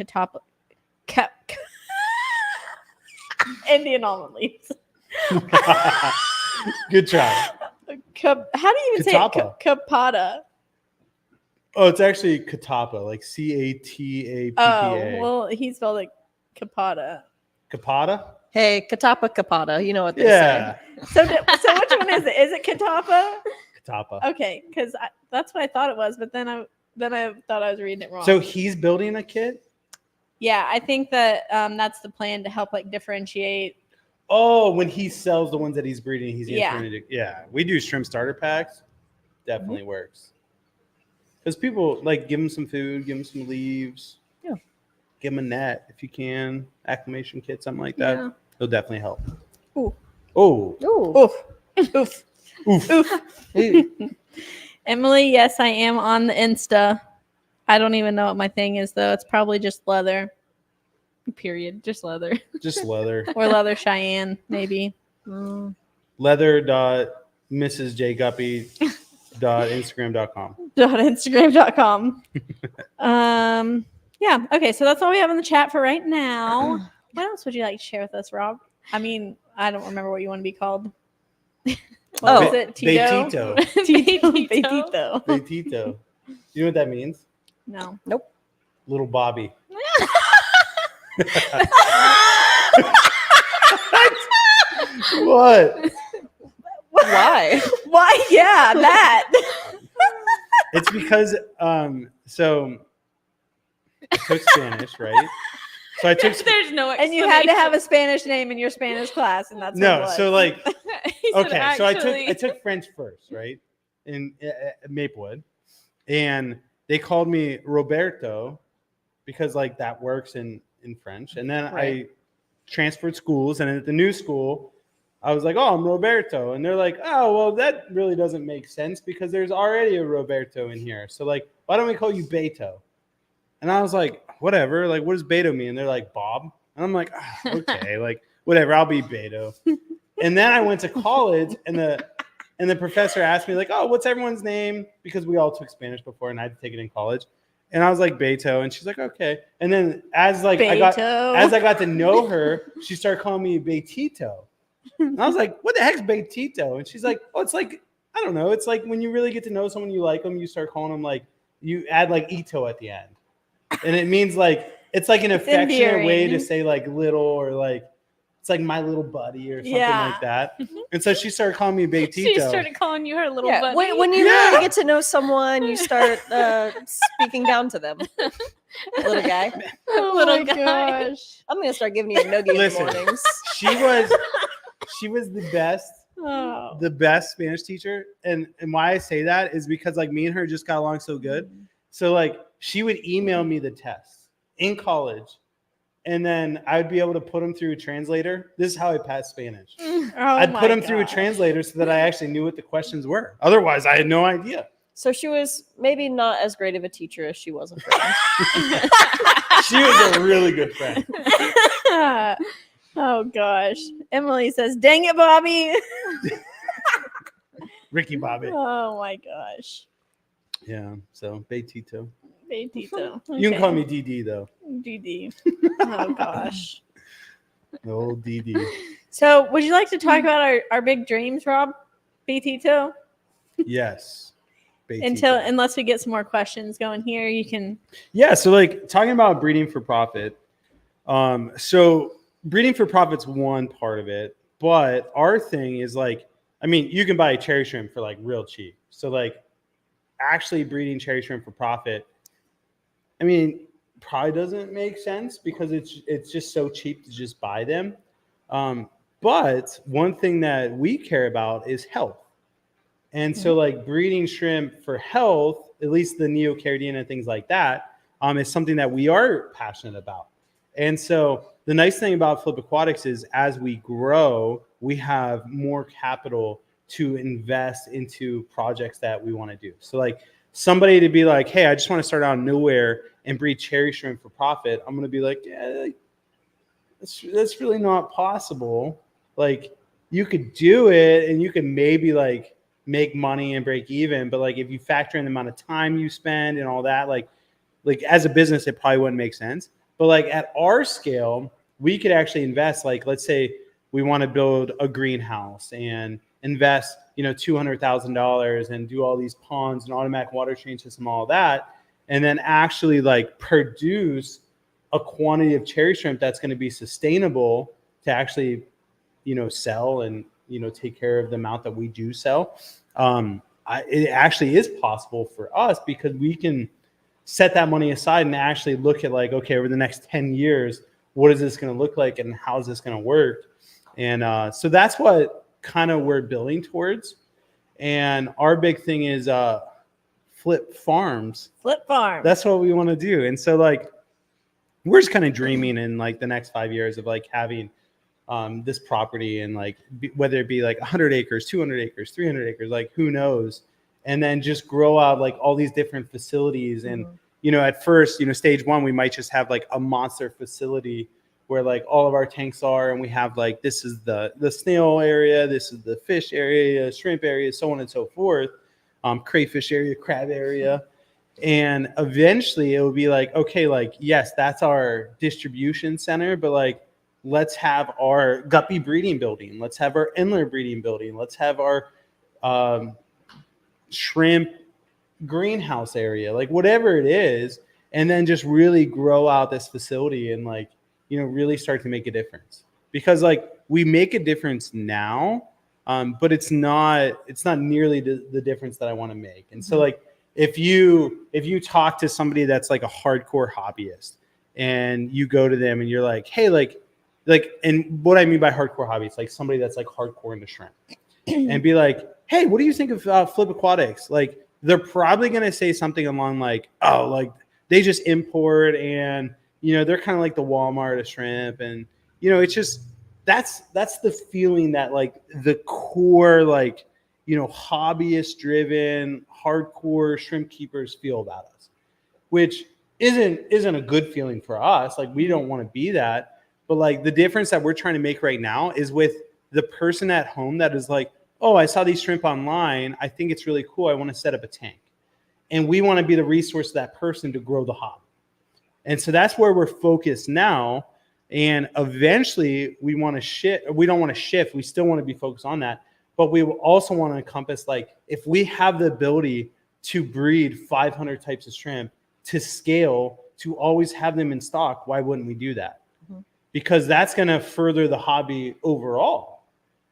Indian almond leaves. Good try. How do you even say Catappa. it? Capata. Oh, it's actually Catappa, Catappa. Oh, well, he spelled it Capata. Capata? Hey, Katapa Kapata. You know what they Yeah. say. So which one is it? Is it Catappa? Catappa. Okay, because that's what I thought it was, but then I thought I was reading it wrong. So he's building a kit? yeah, I think that that's the plan to help differentiate. Oh, when he sells the ones that he's breeding, he's Yeah. turning it. Yeah, we do shrimp starter packs. Definitely works. Because people give them some food, give them some leaves. Yeah. Give them a net if you can. Acclimation kit, something like that. Yeah. It'll definitely help. Ooh. Oh. Ooh. Oof. Oof. Ooh. Emily, yes, I am on the Insta. I don't even know what my thing is though. It's probably just leather. Period. Just leather. Just leather. Or leather Cheyenne, maybe. leather.mrsjguppy.instagram.com. Instagram.com. Yeah. Okay. So that's all we have in the chat for right now. What else would you like to share with us, Rob? I mean, I don't remember what you want to be called. What was it? Tito? Betito. Betito. Betito. You know what that means? No. Little Bobby. What? Why? Why? Yeah, that. It's because so I took Spanish, right? So I took There's no And you had to have a Spanish name in your Spanish class, and that's what it no. was. So okay, so I actually. took French first, right? In Maplewood, and they called me Roberto because that works in French. And then Right. I transferred schools, and at the new school, I was like, "Oh, I'm Roberto," and they're like, "Oh, well, that really doesn't make sense because there's already a Roberto in here. So why don't we call you Beto?" And I was like, "Whatever. What does Beto mean?" And they're like, "Bob," and I'm like, "Okay, whatever. I'll be Beto." And then I went to college, and the professor asked me "Oh, what's everyone's name?" Because we all took Spanish before, and I had to take it in college. And I was like, Beto. And she's like, okay. And then as I got to know her, she started calling me Betito. And I was like, what the heck's Betito? And she's like, oh, it's like, I don't know. It's like when you really get to know someone, you like them, you start calling them like, you add like Ito at the end. And it means like, it's like an affectionate way to say like little, or like, it's like my little buddy or something like that. And so she started calling me Betito. She started calling you her little buddy. When you really get to know someone, you start speaking down to them. Little guy. Little guy. Gosh. I'm going to start giving you a noogie in the mornings. She was the best Spanish teacher. And why I say that is because like me and her just got along so good. So like she would email me the tests in college. And then I would be able to put them through a translator. This is how I passed Spanish. I'd put them through a translator so that I actually knew what the questions were. Otherwise, I had no idea. So she was maybe not as great of a teacher as she was a friend. She was a really good friend. Oh, gosh. Emily says, dang it, Bobby. Ricky Bobby. Oh, my gosh. Yeah, so Betito. Betito. You can call me DD, though. DD. Oh, gosh. The old DD. So, would you like to talk about our big dreams, Rob? Betito? Yes. Betito. Unless we get some more questions going here, you can. Yeah, so like talking about breeding for profit. So breeding for profit's one part of it, but our thing is like, I mean, you can buy a cherry shrimp for like real cheap. So like actually breeding cherry shrimp for profit, I mean, probably doesn't make sense because it's just so cheap to just buy them. But one thing that we care about is health. And so like breeding shrimp for health, at least the neocaridina and things like that, is something that we are passionate about. And so the nice thing about Flip Aquatics is as we grow, we have more capital to invest into projects that we want to do. So like somebody to be like, hey, I just want to start out nowhere and breed cherry shrimp for profit. I'm going to be like, yeah, that's really not possible. Like you could do it and you could maybe like make money and break even. But like if you factor in the amount of time you spend and all that, like as a business, it probably wouldn't make sense. But like at our scale, we could actually invest, like, let's say we want to build a greenhouse and invest, $200,000 and do all these ponds and automatic water change system, all that. And then actually like produce a quantity of cherry shrimp that's going to be sustainable to actually, sell and, take care of the amount that we do sell. It actually is possible for us because we can set that money aside and actually look at like, okay, over the next 10 years, what is this going to look like and how is this going to work? And so that's what kind of we're building towards. And our big thing is flip farms. Flip farm. That's what we want to do. And so like, we're just kind of dreaming in like the next 5 years of like having this property and like whether it be like 100 acres, 200 acres, 300 acres, like who knows? And then just grow out like all these different facilities. And, at first, stage one, we might just have like a monster facility where like all of our tanks are. And we have like, this is the snail area. This is the fish area, shrimp area, so on and so forth. Crayfish area, crab area. And eventually it will be like, okay, like, yes, that's our distribution center, but like, let's have our guppy breeding building. Let's have our inler breeding building. Let's have our shrimp greenhouse area, like whatever it is. And then just really grow out this facility and like, really start to make a difference. Because like we make a difference now, but it's not nearly the difference that I want to make. And so like, if you talk to somebody that's like a hardcore hobbyist and you go to them and you're like, hey, like, and what I mean by hardcore hobbyist, like somebody that's like hardcore into shrimp and be like, hey, what do you think of Flip Aquatics? Like, they're probably going to say something along like, oh, like they just import and, they're kind of like the Walmart of shrimp. And, it's just, that's the feeling that like the core, like, hobbyist driven, hardcore shrimp keepers feel about us, which isn't a good feeling for us. Like, we don't want to be that. But like the difference that we're trying to make right now is with the person at home that is like, oh, I saw these shrimp online. I think it's really cool. I want to set up a tank. and we want to be the resource to that person to grow the hobby. And so that's where we're focused now. And eventually we want to shift. We don't want to shift. We still want to be focused on that. But we will also want to encompass, like, if we have the ability to breed 500 types of shrimp, to scale, to always have them in stock, why wouldn't we do that? Mhm. Because that's going to further the hobby overall.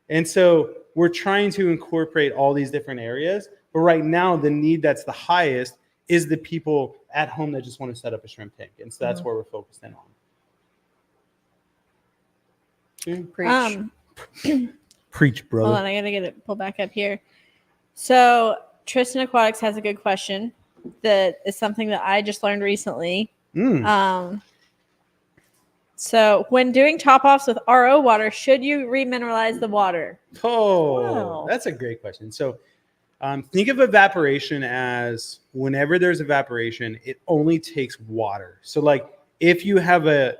And so we're trying to incorporate all these different areas. But right now, the need that's the highest is the people at home that just want to set up a shrimp tank. And so that's where we're focused in on. Preach. Preach, brother. Hold on, I gotta get it pulled back up here. So Tristan Aquatics has a good question that is something that I just learned recently. So when doing top-offs with RO water, should you remineralize the water? Oh, Wow. that's a great question. So think of evaporation as whenever there's evaporation, it only takes water. So like if you have let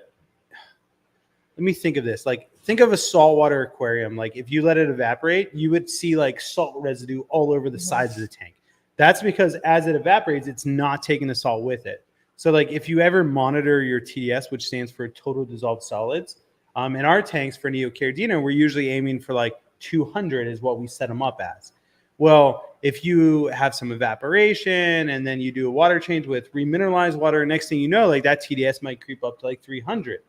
me think of this, like think of a saltwater aquarium. Like if you let it evaporate, you would see like salt residue all over the sides of the tank. That's because as it evaporates, it's not taking the salt with it. So like if you ever monitor your TDS, which stands for total dissolved solids, in our tanks for Neocaridina, we're usually aiming for like 200 is what we set them up as. Well, if you have some evaporation and then you do a water change with remineralized water, next thing you know, like that TDS might creep up to like 300.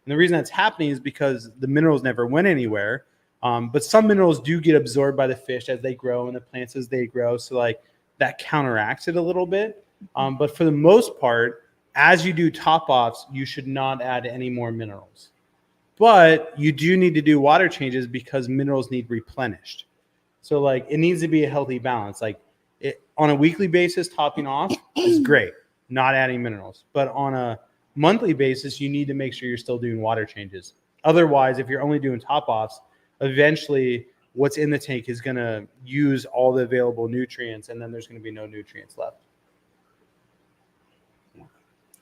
And the reason that's happening is because the minerals never went anywhere. But some minerals do get absorbed by the fish as they grow and the plants as they grow. So like that counteracts it a little bit. But for the most part, as you do top-offs, you should not add any more minerals. But you do need to do water changes because minerals need replenished. So like it needs to be a healthy balance. Like on a weekly basis, topping off is great, not adding minerals. But on a monthly basis, you need to make sure you're still doing water changes. Otherwise, if you're only doing top-offs, eventually what's in the tank is going to use all the available nutrients, and then there's going to be no nutrients left.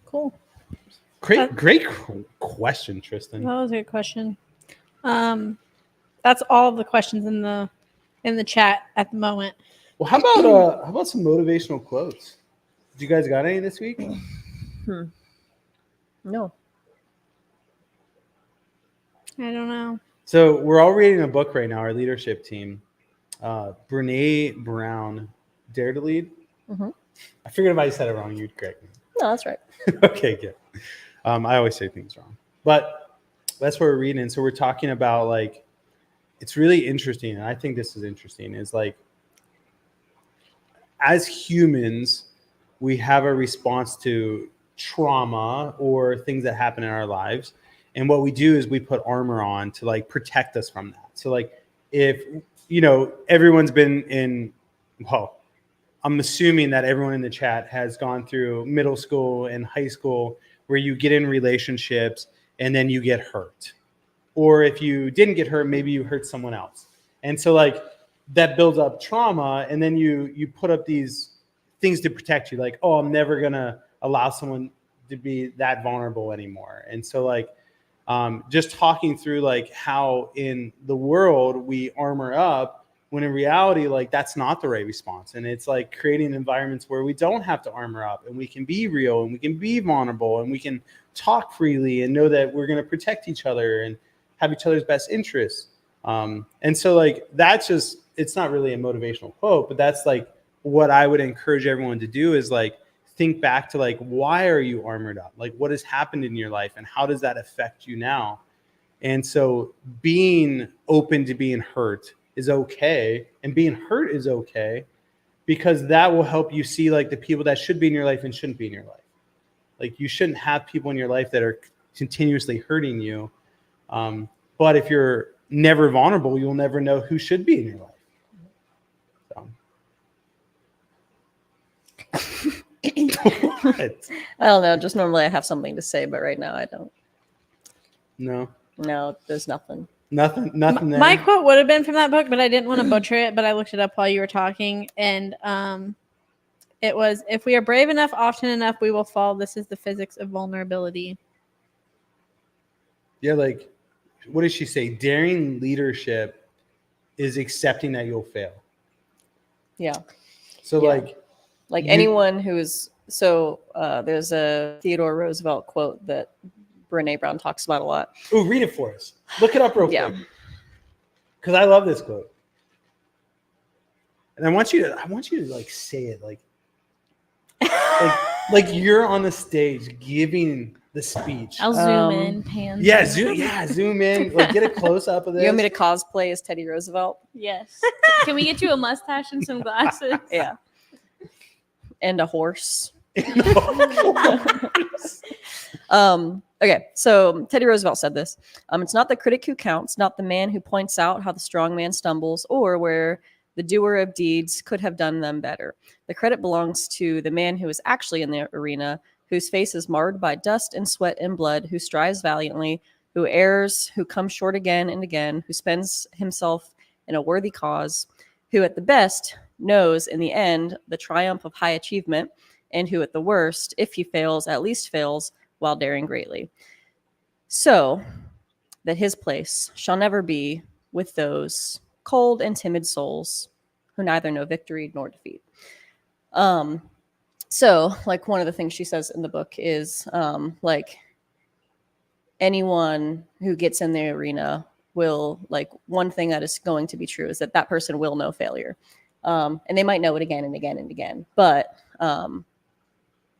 Cool. Great question, Tristan. That was a good question. That's all the questions in the chat at the moment. Well, how about some motivational quotes? Did you guys got any this week? No. I don't know. So we're all reading a book right now, our leadership team. Brene Brown, Dare to Lead. Mm-hmm. I figured if I said it wrong, you'd correct me. No, that's right. Okay, good. I always say things wrong. But that's what we're reading. So we're talking about, like, it's really interesting, and I think this is interesting, is like, as humans, we have a response to trauma or things that happen in our lives. And what we do is we put armor on to like protect us from that. So like if, everyone's been in, well, I'm assuming that everyone in the chat has gone through middle school and high school where you get in relationships and then you get hurt. Or if you didn't get hurt, maybe you hurt someone else. And so like that builds up trauma, and then you put up these things to protect you, like, oh, I'm never going to allow someone to be that vulnerable anymore. And so like just talking through like how in the world we armor up, when in reality, like that's not the right response. And it's like creating environments where we don't have to armor up, and we can be real, and we can be vulnerable, and we can talk freely and know that we're going to protect each other and have each other's best interests. And so like, that's just, it's not really a motivational quote, but that's like what I would encourage everyone to do is like, think back to like, why are you armored up? Like what has happened in your life and how does that affect you now? And so being open to being hurt is okay. And being hurt is okay, because that will help you see like the people that should be in your life and shouldn't be in your life. Like you shouldn't have people in your life that are continuously hurting you. But if you're never vulnerable, you'll never know who should be in your life. What? I don't know. Just normally I have something to say, but right now I don't. No, There's nothing. Nothing there. My quote would have been from that book, but I didn't want to butcher it, but I looked it up while you were talking, and it was, if we are brave enough often enough, we will fall. This is the physics of vulnerability. Yeah, like, what did she say? Daring leadership is accepting that you'll fail. Yeah. So Yeah. like, Like You- anyone who's there's a Theodore Roosevelt quote that Brene Brown talks about a lot. Oh, read it for us. Look it up real Yeah. quick. Because I love this quote. And I want you to like say it like you're on the stage giving the speech. I'll zoom in, pan. Yeah, zoom in. Like get a close up of this. You want me to cosplay as Teddy Roosevelt? Yes. Can we get you a mustache and some glasses? Yeah. And a horse. Okay, so Teddy Roosevelt said this. It's not the critic who counts, not the man who points out how the strong man stumbles, or where the doer of deeds could have done them better. The credit belongs to the man who is actually in the arena, whose face is marred by dust and sweat and blood, who strives valiantly, who errs, who comes short again and again, who spends himself in a worthy cause, who at the best knows in the end the triumph of high achievement, and who at the worst, if he fails, at least fails while daring greatly. So that his place shall never be with those cold and timid souls who neither know victory nor defeat. So like one of the things she says in the book is like anyone who gets in the arena will, like, one thing that is going to be true is that person will know failure. And they might know it again and again and again, but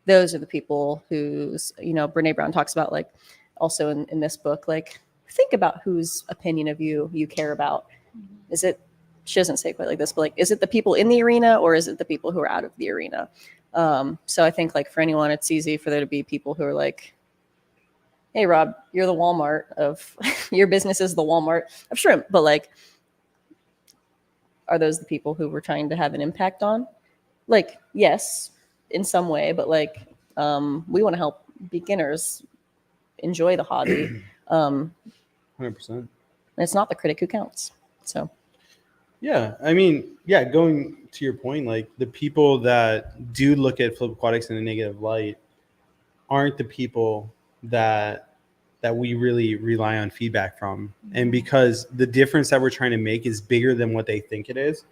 those are the people who's, Brene Brown talks about, like, also in this book, like, think about whose opinion of you care about. Is it, she doesn't say it quite like this, but like, is it the people in the arena or is it the people who are out of the arena? So I think, like, for anyone, it's easy for there to be people who are like, hey, Rob, you're the Walmart of your business is the Walmart of shrimp. But like, are those the people who we're trying to have an impact on? Like, yes, in some way, but like, we want to help beginners enjoy the hobby. 100%. And it's not the critic who counts. So, yeah, I mean, yeah, going to your point, like the people that do look at flip aquatics in a negative light aren't the people that we really rely on feedback from. And because the difference that we're trying to make is bigger than what they think it is,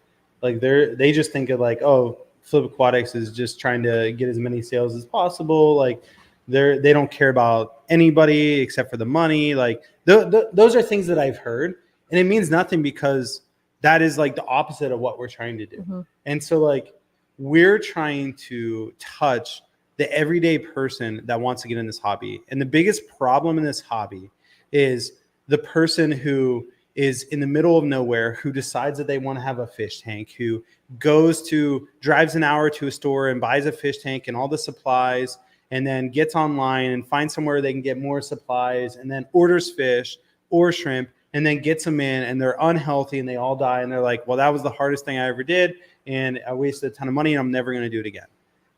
like they just think of like, oh, flip aquatics is just trying to get as many sales as possible. Like they don't care about anybody except for the money. Like those are things that I've heard, and it means nothing because that is like the opposite of what we're trying to do. Mm-hmm. And so like we're trying to touch the everyday person that wants to get in this hobby. And the biggest problem in this hobby is the person who is in the middle of nowhere, who decides that they want to have a fish tank, who drives an hour to a store and buys a fish tank and all the supplies, and then gets online and finds somewhere they can get more supplies, and then orders fish or shrimp, and then gets them in, and they're unhealthy and they all die. And they're like, well, that was the hardest thing I ever did. And I wasted a ton of money and I'm never going to do it again.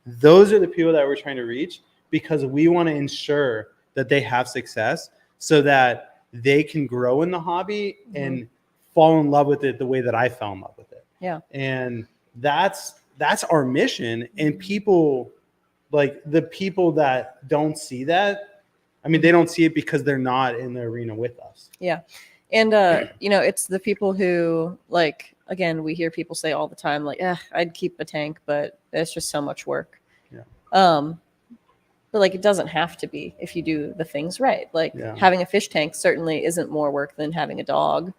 Those are the people that we're trying to reach because we want to ensure that they have success so that they can grow in the hobby and fall in love with it the way that I fell in love with it. Yeah. And that's our mission. And people, like the people that don't see that, I mean, they don't see it because they're not in the arena with us. Yeah. And, it's the people who, like, again, we hear people say all the time, like, I'd keep a tank, but it's just so much work. Yeah. But like, it doesn't have to be if you do the things right. Like having a fish tank certainly isn't more work than having a dog.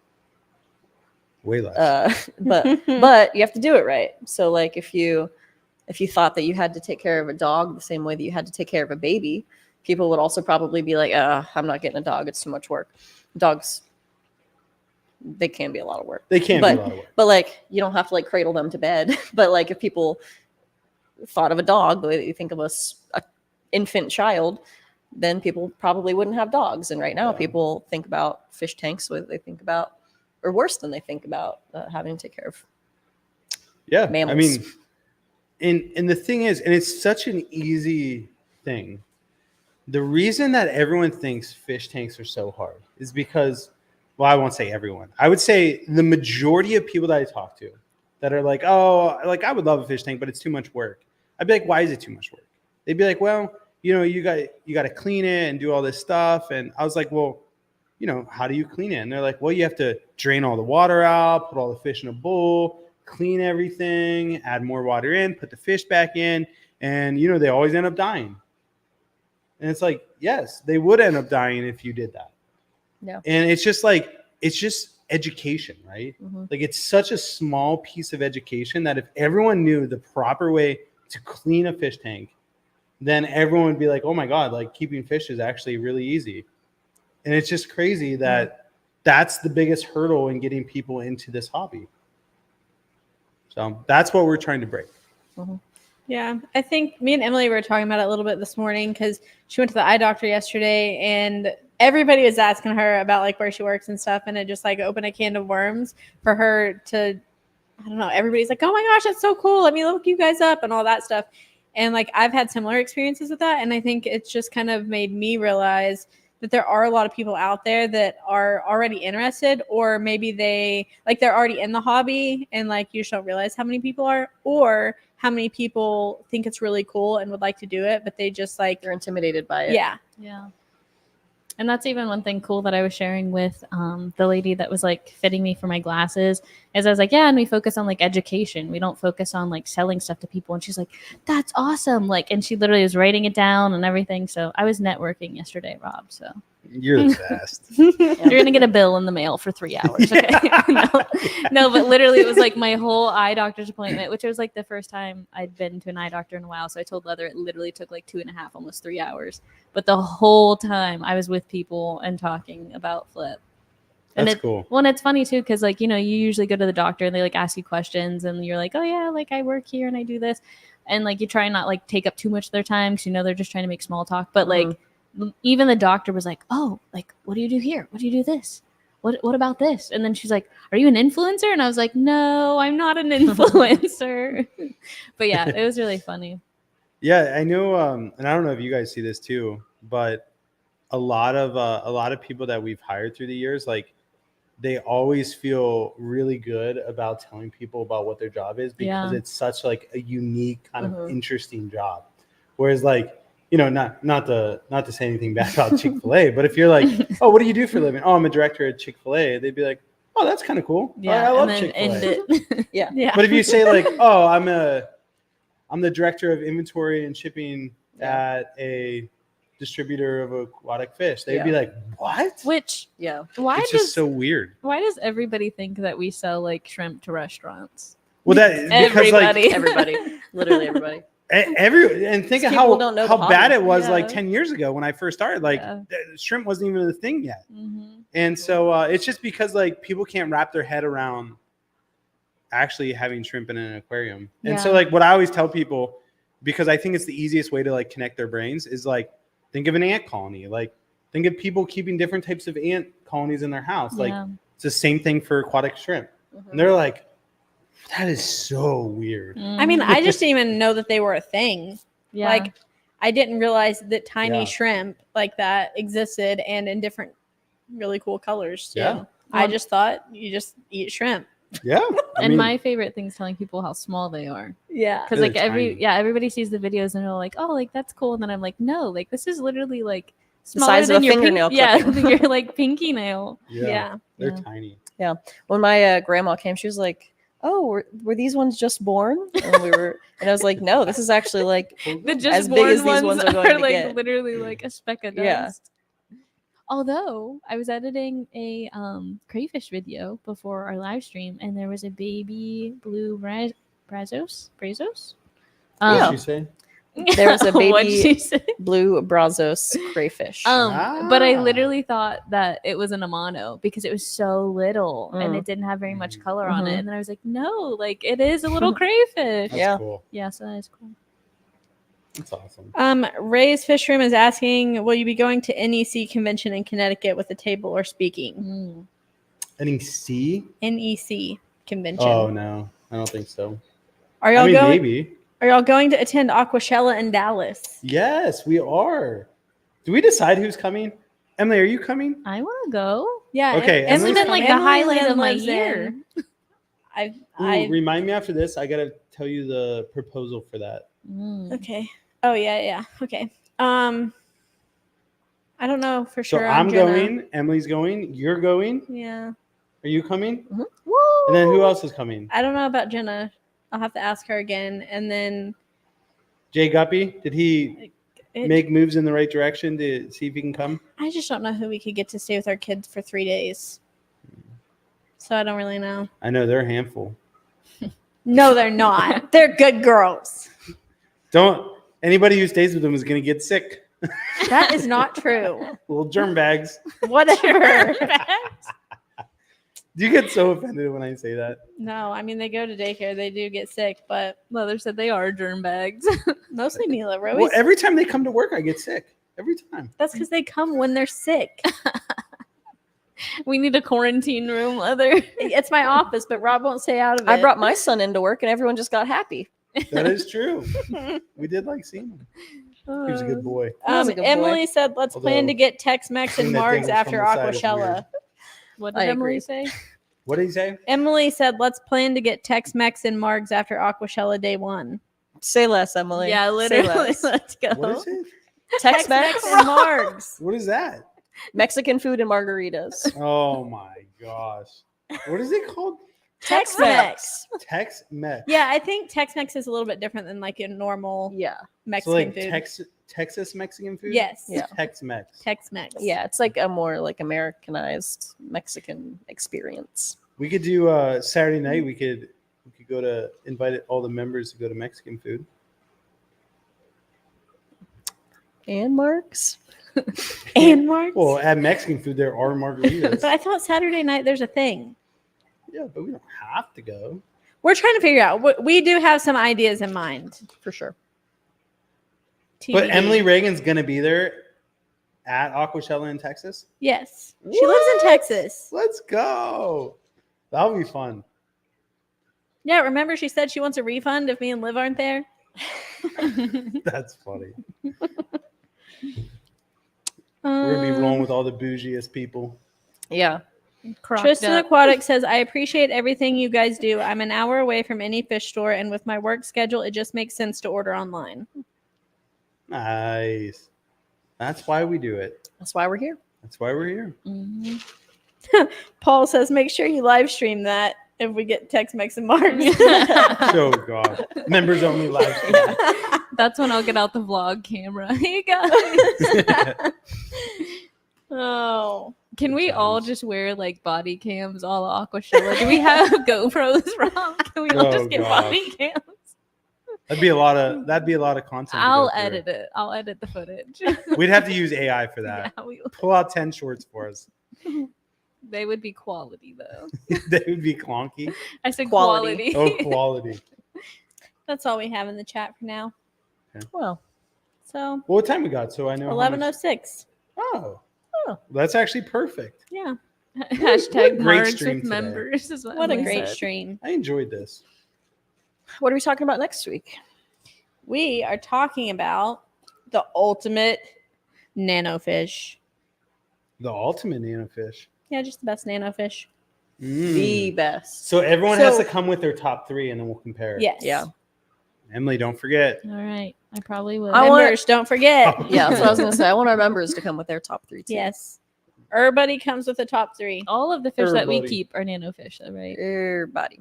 Way less. But you have to do it right. So like, if you thought that you had to take care of a dog the same way that you had to take care of a baby, people would also probably be like, I'm not getting a dog. It's too much work. Dogs, they can be a lot of work. They can be a lot of work. But like, you don't have to like cradle them to bed. But like, if people thought of a dog the way that you think of a infant child, then people probably wouldn't have dogs. And right now people think about fish tanks the way they think about, or worse than they think about having to take care of mammals. I mean, and the thing is, and it's such an easy thing. The reason that everyone thinks fish tanks are so hard is because, well, I won't say everyone. I would say the majority of people that I talk to that are like, oh, like I would love a fish tank, but it's too much work. I'd be like, why is it too much work? They'd be like, well, you got to clean it and do all this stuff. And I was like, well, how do you clean it? And they're like, well, you have to drain all the water out, put all the fish in a bowl, clean everything, add more water in, put the fish back in, and they always end up dying. And it's like, yes, they would end up dying if you did that. Yeah. And it's just education, right? Mhm. Like it's such a small piece of education that if everyone knew the proper way to clean a fish tank, then everyone would be like, oh my God, like keeping fish is actually really easy. And it's just crazy that that's the biggest hurdle in getting people into this hobby. So that's what we're trying to break. Mhm. Yeah, I think me and Emily were talking about it a little bit this morning because she went to the eye doctor yesterday and everybody was asking her about like where she works and stuff, and it just like opened a can of worms for her to, I don't know, everybody's like, oh my gosh, that's so cool, let me look you guys up and all that stuff. And like I've had similar experiences with that, and I think it's just kind of made me realize that there are a lot of people out there that are already interested, or maybe they're already in the hobby and like you just don't realize how many people are, or how many people think it's really cool and would like to do it, but they just like, They're intimidated by it. yeah. Yeah. And that's even one thing cool that I was sharing with the lady that was like fitting me for my glasses is I was like, yeah, and we focus on like education. We don't focus on like selling stuff to people. And she's like, that's awesome. Like, and she literally was writing it down and everything. So I was networking yesterday, Rob. So You're the best. you're going to get a bill in the mail for 3 hours. Okay. No, but literally it was like my whole eye doctor's appointment, which was like the first time I'd been to an eye doctor in a while. So I told Leather it literally took like 2.5, almost 3 hours. But the whole time I was with people and talking about Flip. And That's cool. Well, and it's funny too, because like, you usually go to the doctor and they like ask you questions and you're like, oh yeah, like I work here and I do this. And like you try and not like take up too much of their time because they're just trying to make small talk. But like even the doctor was like, oh, like what do you do here? What do you do this? What about this? And then she's like, are you an influencer? And I was like, no, I'm not an influencer. But yeah, it was really funny. Yeah, I know, and I don't know if you guys see this too, but a lot of people that we've hired through the years, like they always feel really good about telling people about what their job is because it's such like a unique kind of interesting job. Whereas like, not to say anything bad about Chick-fil-A, but if you're like, oh, what do you do for a living? Oh, I'm a director at Chick-fil-A. They'd be like, oh, that's kind of cool. Yeah, I love and then Chick-fil-A. end it. Yeah. But if you say like, oh, I'm the director of inventory and shipping at a distributor of aquatic fish, they'd be like, what? Which why It's does just so weird. why does everybody think that we sell like shrimp to restaurants? Well, that because like Everybody, literally everybody. and think of People don't know how the bad hobby. it was like Yeah. 10 years ago when I first started. Like shrimp wasn't even a thing yet. And so it's just because like people can't wrap their head around actually having shrimp in an aquarium. And so like what I always tell people, because I think it's the easiest way to like connect their brains, is like think of an ant colony. Like think of people keeping different types of ant colonies in their house. Like it's the same thing for aquatic shrimp. And they're like, that is so weird. I mean, I just didn't even know that they were a thing. Yeah. Like, I didn't realize that tiny Yeah. shrimp like that existed and in different really cool colors too. Yeah. I just thought you just eat shrimp. Yeah. I and mean, my favorite thing is telling people how small they are. Yeah. Because They're like tiny. everybody sees the videos and they're like, oh, like that's cool. And then I'm like, no, like this is literally like smaller size of than a your fingernail than your like pinky nail. Yeah. They're Yeah. tiny. When my grandma came, she was like, "Oh, were these ones just born?" And and I was like, "No, this is actually like The just as big born as these ones are going to like get." literally like a speck of dust. Yeah. Although I was editing a crayfish video before our live stream, and there was a baby blue brazos. What Yeah. did she say? There was a What'd baby she say? blue brazos crayfish. But I literally thought that it was an amano because it was so little and it didn't have very much color on it. Mhm. And then I was like, no, like it is a little crayfish. That's Yeah. cool. Yeah, so that is cool. That's awesome. Ray's Fish Room is asking, will you be going to NEC convention in Connecticut with a table or speaking? NEC? NEC convention. Oh no, I don't think so. Are y'all I mean, going? maybe. Are y'all going to attend Aquashella in Dallas? Yes, we are. Do we decide who's coming? Emily, are you coming? I want to go. Yeah. Okay, It's Emily's been like the Emily highlight of my lives in- year. I Remind me after this. I gotta tell you the proposal for that. okay. Oh yeah. Okay. I don't know for So sure. I'm gonna- going. Emily's going. You're going. Yeah. Are you coming? Mhm. And then who else is coming? I don't know about Jenna. I'll have to ask her again. And then Jay Guppy? Did he it, make moves in the right direction to see if he can come? I just don't know who we could get to stay with our kids for 3 days. So I don't really know. I know they're a handful. No, they're not. They're good girls. Don't anybody who stays with them is gonna get sick. That is not true. Little germ bags. Whatever. Do you get so offended when I say that? No, I mean they go to daycare. They do get sick, but Mother said they are germ bags. mostly Mila. We're Well, always, every time they come to work, I get sick. Every time. that's because they come when they're sick. We need a quarantine room, Mother. It's my office, but Rob won't stay out of it. I brought my son into work and everyone just got happy. That is true. We did like seeing him. He was a good boy. He was a good boy. Emily said, "Let's plan Although, to get Tex-Mex and seeing that thing Margs was after from the side is Aquashella." What I did Emily agree. say? What did he say? Emily said, "Let's plan to get Tex-Mex and Margs after Aquashella day 1." Say less, Emily. Yeah, Say literally. less. Let's go. What is it? Tex-Mex, and Margs. What is that? Mexican food and margaritas. Oh my gosh. What is it called? Tex-Mex. Tex-Mex. Yeah, I think Tex-Mex is a little bit different than like a normal Yeah. So Mexican like food. Texas Mexican food? Yes. Yeah. Tex-Mex. Tex-Mex. Yeah, it's like a more like Americanized Mexican experience. We could do Saturday night. We could go to invite all the members to go to Mexican food. And Marks? And Margs. Well, at Mexican food there are margaritas. But I thought Saturday night there's a thing. Yeah, but we don't have to go. We're trying to figure out. We do have some ideas in mind. For sure. But TBD. Emily Reagan's gonna be there at Aquashella in Texas. Yes. She lives in Texas. Let's go. That'll be fun. Yeah, remember she said she wants a refund if me and Liv aren't there? That's funny. We're gonna be rolling with all the bougiest people. Yeah. Crocked Tristan up. Aquatic says, "I appreciate everything you guys do. I'm an hour away from any fish store, and with my work schedule, it just makes sense to order online." Nice. That's why we do it. That's why we're here. That's why we're here. Mhm. Paul says, "Make sure you live stream that if we get Tex-Mex and Margs." Oh God. Members only live stream. That's when I'll get out the vlog camera. Hey guys. Oh. Can we all times. just wear like body cams all Aquashella? Do we have GoPros, Rob? Can we all Oh, just get gosh. body cams? That'd be a lot of content. to go I'll through. edit it. I'll edit the footage. We'd have to use AI for that. Yeah, Pull out 10 shorts for us. they would be quality though. They would be clunky. I said Quality. quality. Oh, quality. That's all we have in the chat for now. Well, So, Well, what time we got? So I know. how much- 11:06. Oh. Oh. That's actually perfect. Yeah. Hashtag great Margs stream with today. members. Is what What a Emily great said. stream. I enjoyed this. what are we talking about next week? We are talking about the ultimate nanofish. The ultimate nanofish. Yeah, just the best nanofish. The best. So everyone has So- to come with their top 3 and then we'll compare. Yes. Yeah. Emily, don't forget. All right. I probably will. I want- Members, don't forget. Yeah, that's what I was going to say. I want our members to come with their top 3 too. Yes. Everybody comes with the top 3. all of the fish that we Everybody. keep are nanofish, though, right? Everybody.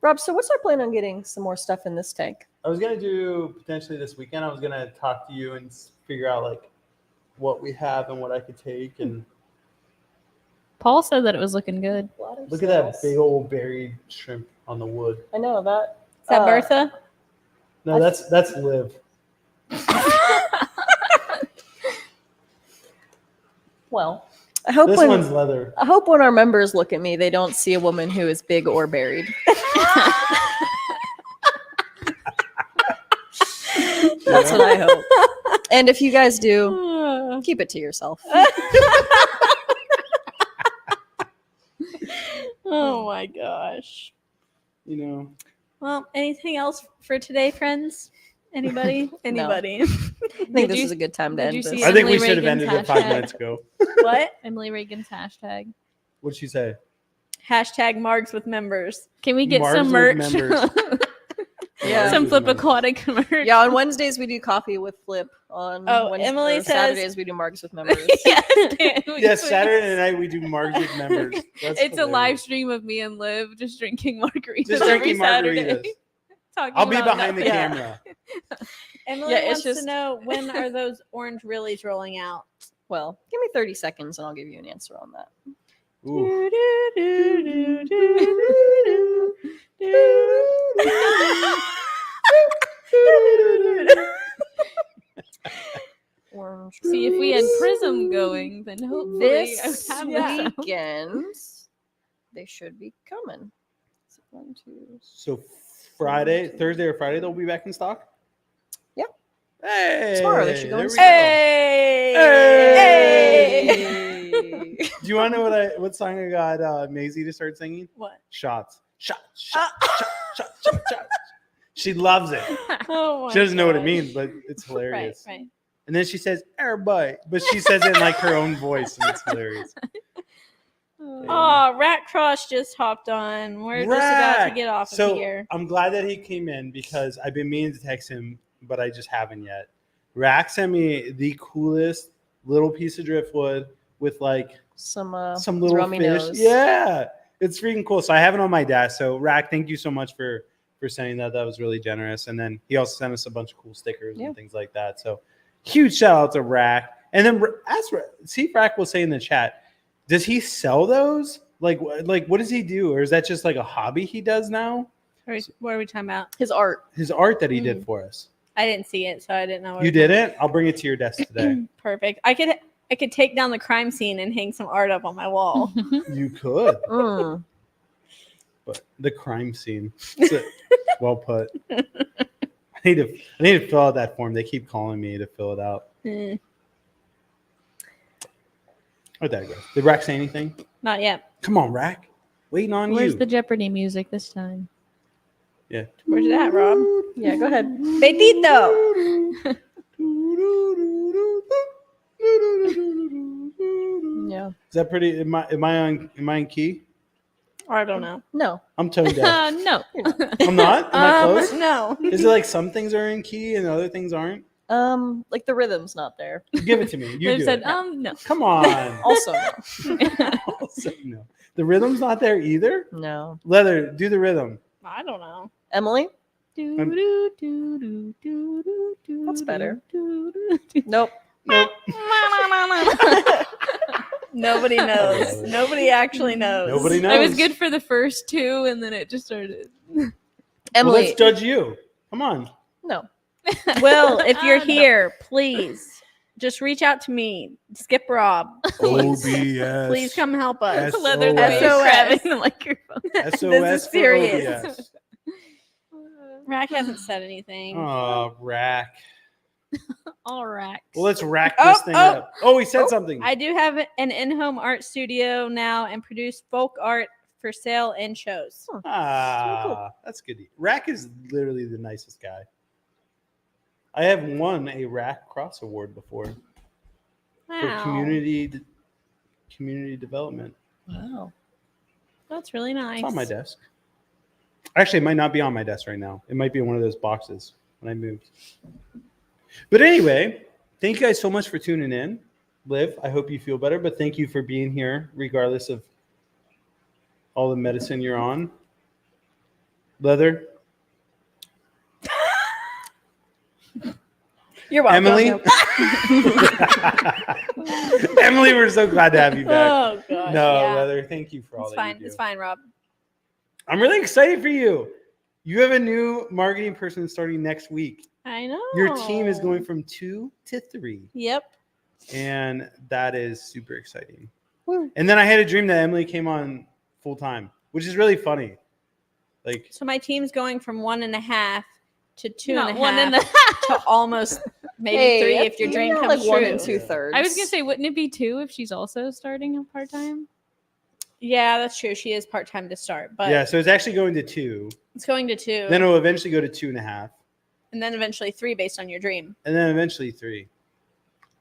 Rob, so what's our plan on getting some more stuff in this tank? I was going to do potentially this weekend. I was going to talk to you and figure out like what we have and what I could take. And Paul said that it was looking good. look at that big old buried shrimp on the wood. I know that. Is that Bertha? No, that's Liv. Well, I hope This when one's leather. I hope when our members look at me, they don't see a woman who is big or buried. That's what I hope. And if you guys do, keep it to yourself. Oh my gosh. You know, Well, anything else for today, friends? Anybody? Anybody? I think Did this you- is a good time to did end you this. see I think we Emily should have Reagan's ended it 5 hashtag. minutes ago. What? Emily Reagan's hashtag. What'd she say? Hashtag Margs with members. Can we get Margs some with merch? members. Yeah. Some with Flip members. Aquatic merch. Yeah, on Wednesdays we do coffee with Flip. On Emily or says- Saturdays we do marks with members. Yes, Dan, we Yes, do. Saturday night we do margs with members. That's It's a live hilarious. stream of me and Liv just drinking margaritas Just every drinking Saturday. margaritas. Talking I'll be about behind the nothing. Yeah. camera. Emily Yeah, it's wants just- to know, when are those orange Rillies rolling out? Well, give me 30 seconds and I'll give you an answer on that. Ooh. Orange. See, if we had Prism going, then hopefully This I would have some. weekend, they should be coming. So 1, 2. So Thursday or Friday, they'll be back in stock? Yeah. Hey. Tomorrow they should go in there we stock. Hey! Hey! Do you want to know what song I got Maisie to start singing? What? Shots. Shot, shot, shot, shot, shot, shot. She loves it. Oh my She doesn't know what it gosh. means, but it's Right, hilarious. right. And then she says, everybody. But she says it in like her own voice, and it's hilarious. Oh, Rat Cross just hopped on. We're just about to Rack. get off So of here. I'm glad that he came in because I've been meaning to text him, but I just haven't yet. Rack sent me the coolest little piece of driftwood with like Some little rummy fish. nose. Yeah, it's freaking cool. So I have it on my desk. So Rack, thank you so much for saying that. That was really generous. And then he also sent us a bunch of cool stickers Yeah. and things like that. So huge shout out to Rack. And then see if Rack will say in the chat, does he sell those? Like what does he do? Or is that just like a hobby he does now? What are we talking about? His art. His art that he did for us. I didn't see it, so I didn't know. What You it was. didn't? I'll bring it to your desk today. Perfect. I could take down the crime scene and hang some art up on my wall. You could. Mm. But the crime scene. Well put. I need to fill out that form. They keep calling me to fill it out. Mm, Where'd that go? Did Rack say anything? not yet. Come on, Rack. Waiting on Where's you. the Jeopardy music this time? Yeah. Where's it at, Rob? Yeah, go ahead. Betito. Yeah. Is that pretty? Am I in key? I don't know. No. I'm tone deaf. No. I'm not? Am I close? No. Is it like some things are in key and other things aren't? Like the rhythm's not there. Give it to me. You Liv do said, it. no. Come on. Also, no. Also, no. The rhythm's not there either? No. Leather, do the rhythm. I don't know. Emily? That's better. Nope. Nope. Nope. Nobody knows. Nobody actually knows. Nobody knows. It was good for the first two, and then it just started. Well, Emily? let's judge you. Come on. No. Will, if you're No. here, please just reach out to me. Skip Rob. Please. OBS. Please come help us. SOS. Leather the SOS. grabbing the microphone. This is SOS for serious. OBS. Rack hasn't said anything. Oh, Rack. All right. Well, let's rack this thing up. Oh, he said something. I do have an in-home art studio now and produce folk art for sale and shows. That's good. Rack is literally the nicest guy. I have won a Rack Cross Award before for Wow. community development. Wow. That's really nice. It's on my desk. Actually, it might not be on my desk right now. It might be in one of those boxes when I moved. But anyway, thank you guys so much for tuning in. Liv, I hope you feel better, but thank you for being here, regardless of all the medicine you're on. Leather, You're welcome. Emily. Emily, we're so glad to have you back. Oh god. No, yeah. Leather, thank you for all It's that fine. you do. It's fine, Rob. I'm really excited for you. You have a new marketing person starting next week. I know. Your team is going from 2 to 3. Yep. And that is super exciting. Woo. And then I had a dream that Emily came on full time, which is really funny. Like, So my team's going from 1.5 to 2.5 Not 1.5. to almost maybe Hey, 3 if your dream yeah, comes like 1 true. and 2/3. I was gonna say, wouldn't it be 2 if she's also starting a part time? Yeah, that's true. She is part-time to start, but yeah, so it's actually going to 2. it's going to 2 Then it'll eventually go to 2.5. and then eventually 3 based on your dream. And then eventually 3.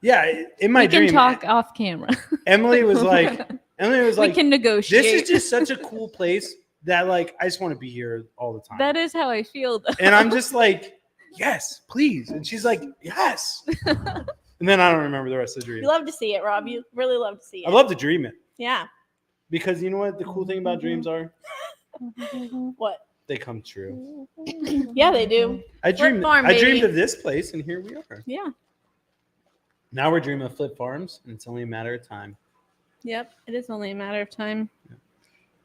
Yeah, in my We can dream, talk off camera. Emily was like, We can negotiate. this is just such a cool place that like I just want to be here all the time. That is how I feel, though. And I'm just like, yes, please. And she's like, yes. And then I don't remember the rest of the dream. You love to see it, Rob. You really love to see it. I love to dream it Yeah. because you know what the cool thing about dreams are? What? They come true. Yeah, they do. I dreamed Farm, I dreamed baby. of this place, and here we are. Yeah. Now we're dreaming of Flip Farms, and it's only a matter of time. Yep. It is only a matter of time. Yeah.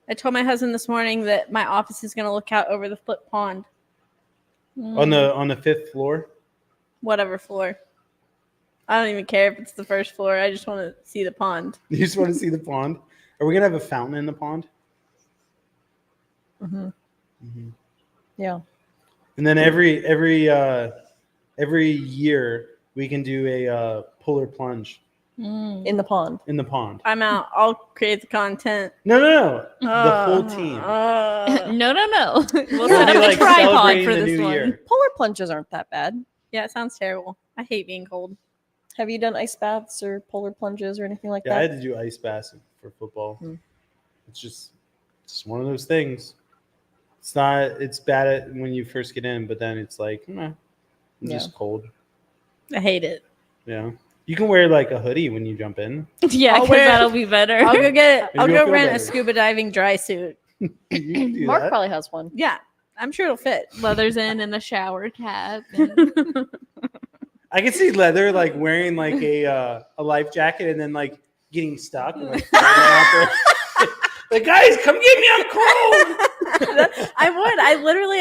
I told my husband this morning that my office is going to look out over the Flip Pond. On the 5th floor. Whatever floor. I don't even care if it's the first floor. I just want to see the pond. You just want to see the pond? Are we gonna have a fountain in the pond? Mm-hmm. Mm-hmm. Yeah. And then every year we can do a polar plunge in the pond. In the pond. I'm out. I'll create the content. No. The whole team. No. We'll We'll set be, up like, a tripod celebrating for the this new one. year. Polar plunges aren't that bad. Yeah, it sounds terrible. I hate being cold. Have you done ice baths or polar plunges or anything like Yeah, I that? had to do ice baths for football. It's just one of those things. It's bad at when you first get in, but then it's like, it's just cold. I hate it. Yeah. You can wear like a hoodie when you jump in. Yeah, because that'll be better. I'll go you'll feel rent better. a scuba diving dry suit. You can do Mark that. probably has one. Yeah, I'm sure it'll fit. Leathers in and a shower cap. And I can see Leather like wearing like a life jacket and then like getting stuck and like floating out there. Like, guys, come get me! I'm cold. I would.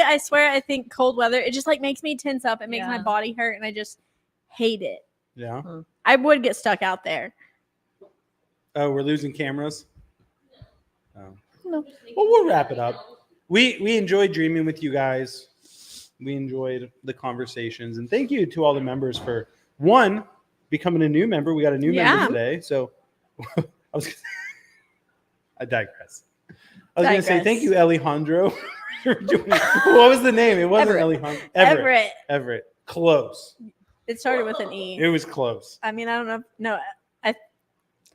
I swear, I think cold weather, it just like makes me tense up. It makes my Yeah. body hurt, and I just hate it. Yeah. I would get stuck out there. Oh, we're losing cameras. Oh. No. Well, we'll wrap it up. We enjoyed dreaming with you guys. We enjoyed the conversations, and thank you to all the members for becoming a new member. We got a new member today, so I digress. I was going to say thank you, Alejandro. For doing it. What was the name? It wasn't Alejandro. Everett. Close. It started with an E. It was close. I mean, I don't know. No,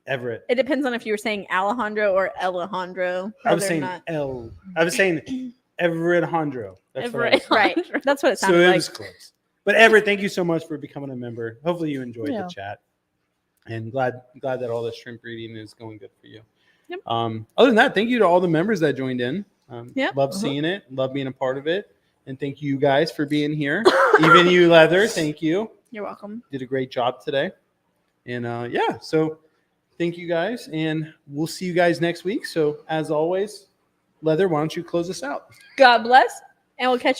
Everett. it depends on if you were saying Alejandro or Alejandro. I was saying not. I was saying Everett-handro. That's what I was Right. That's what it So sounded it like. was close. But Everett, thank you so much for becoming a member. Hopefully you enjoyed the chat. And glad that all the shrimp breeding is going good for you. Yep. Other than that, thank you to all the members that joined in. Yep. Love seeing it. Love being a part of it. And thank you guys for being here. Even you, Leather, thank you. You're welcome. Did a great job today. And so thank you guys. And we'll see you guys next week. So as always, Leather, why don't you close us out? God bless, and we'll catch you.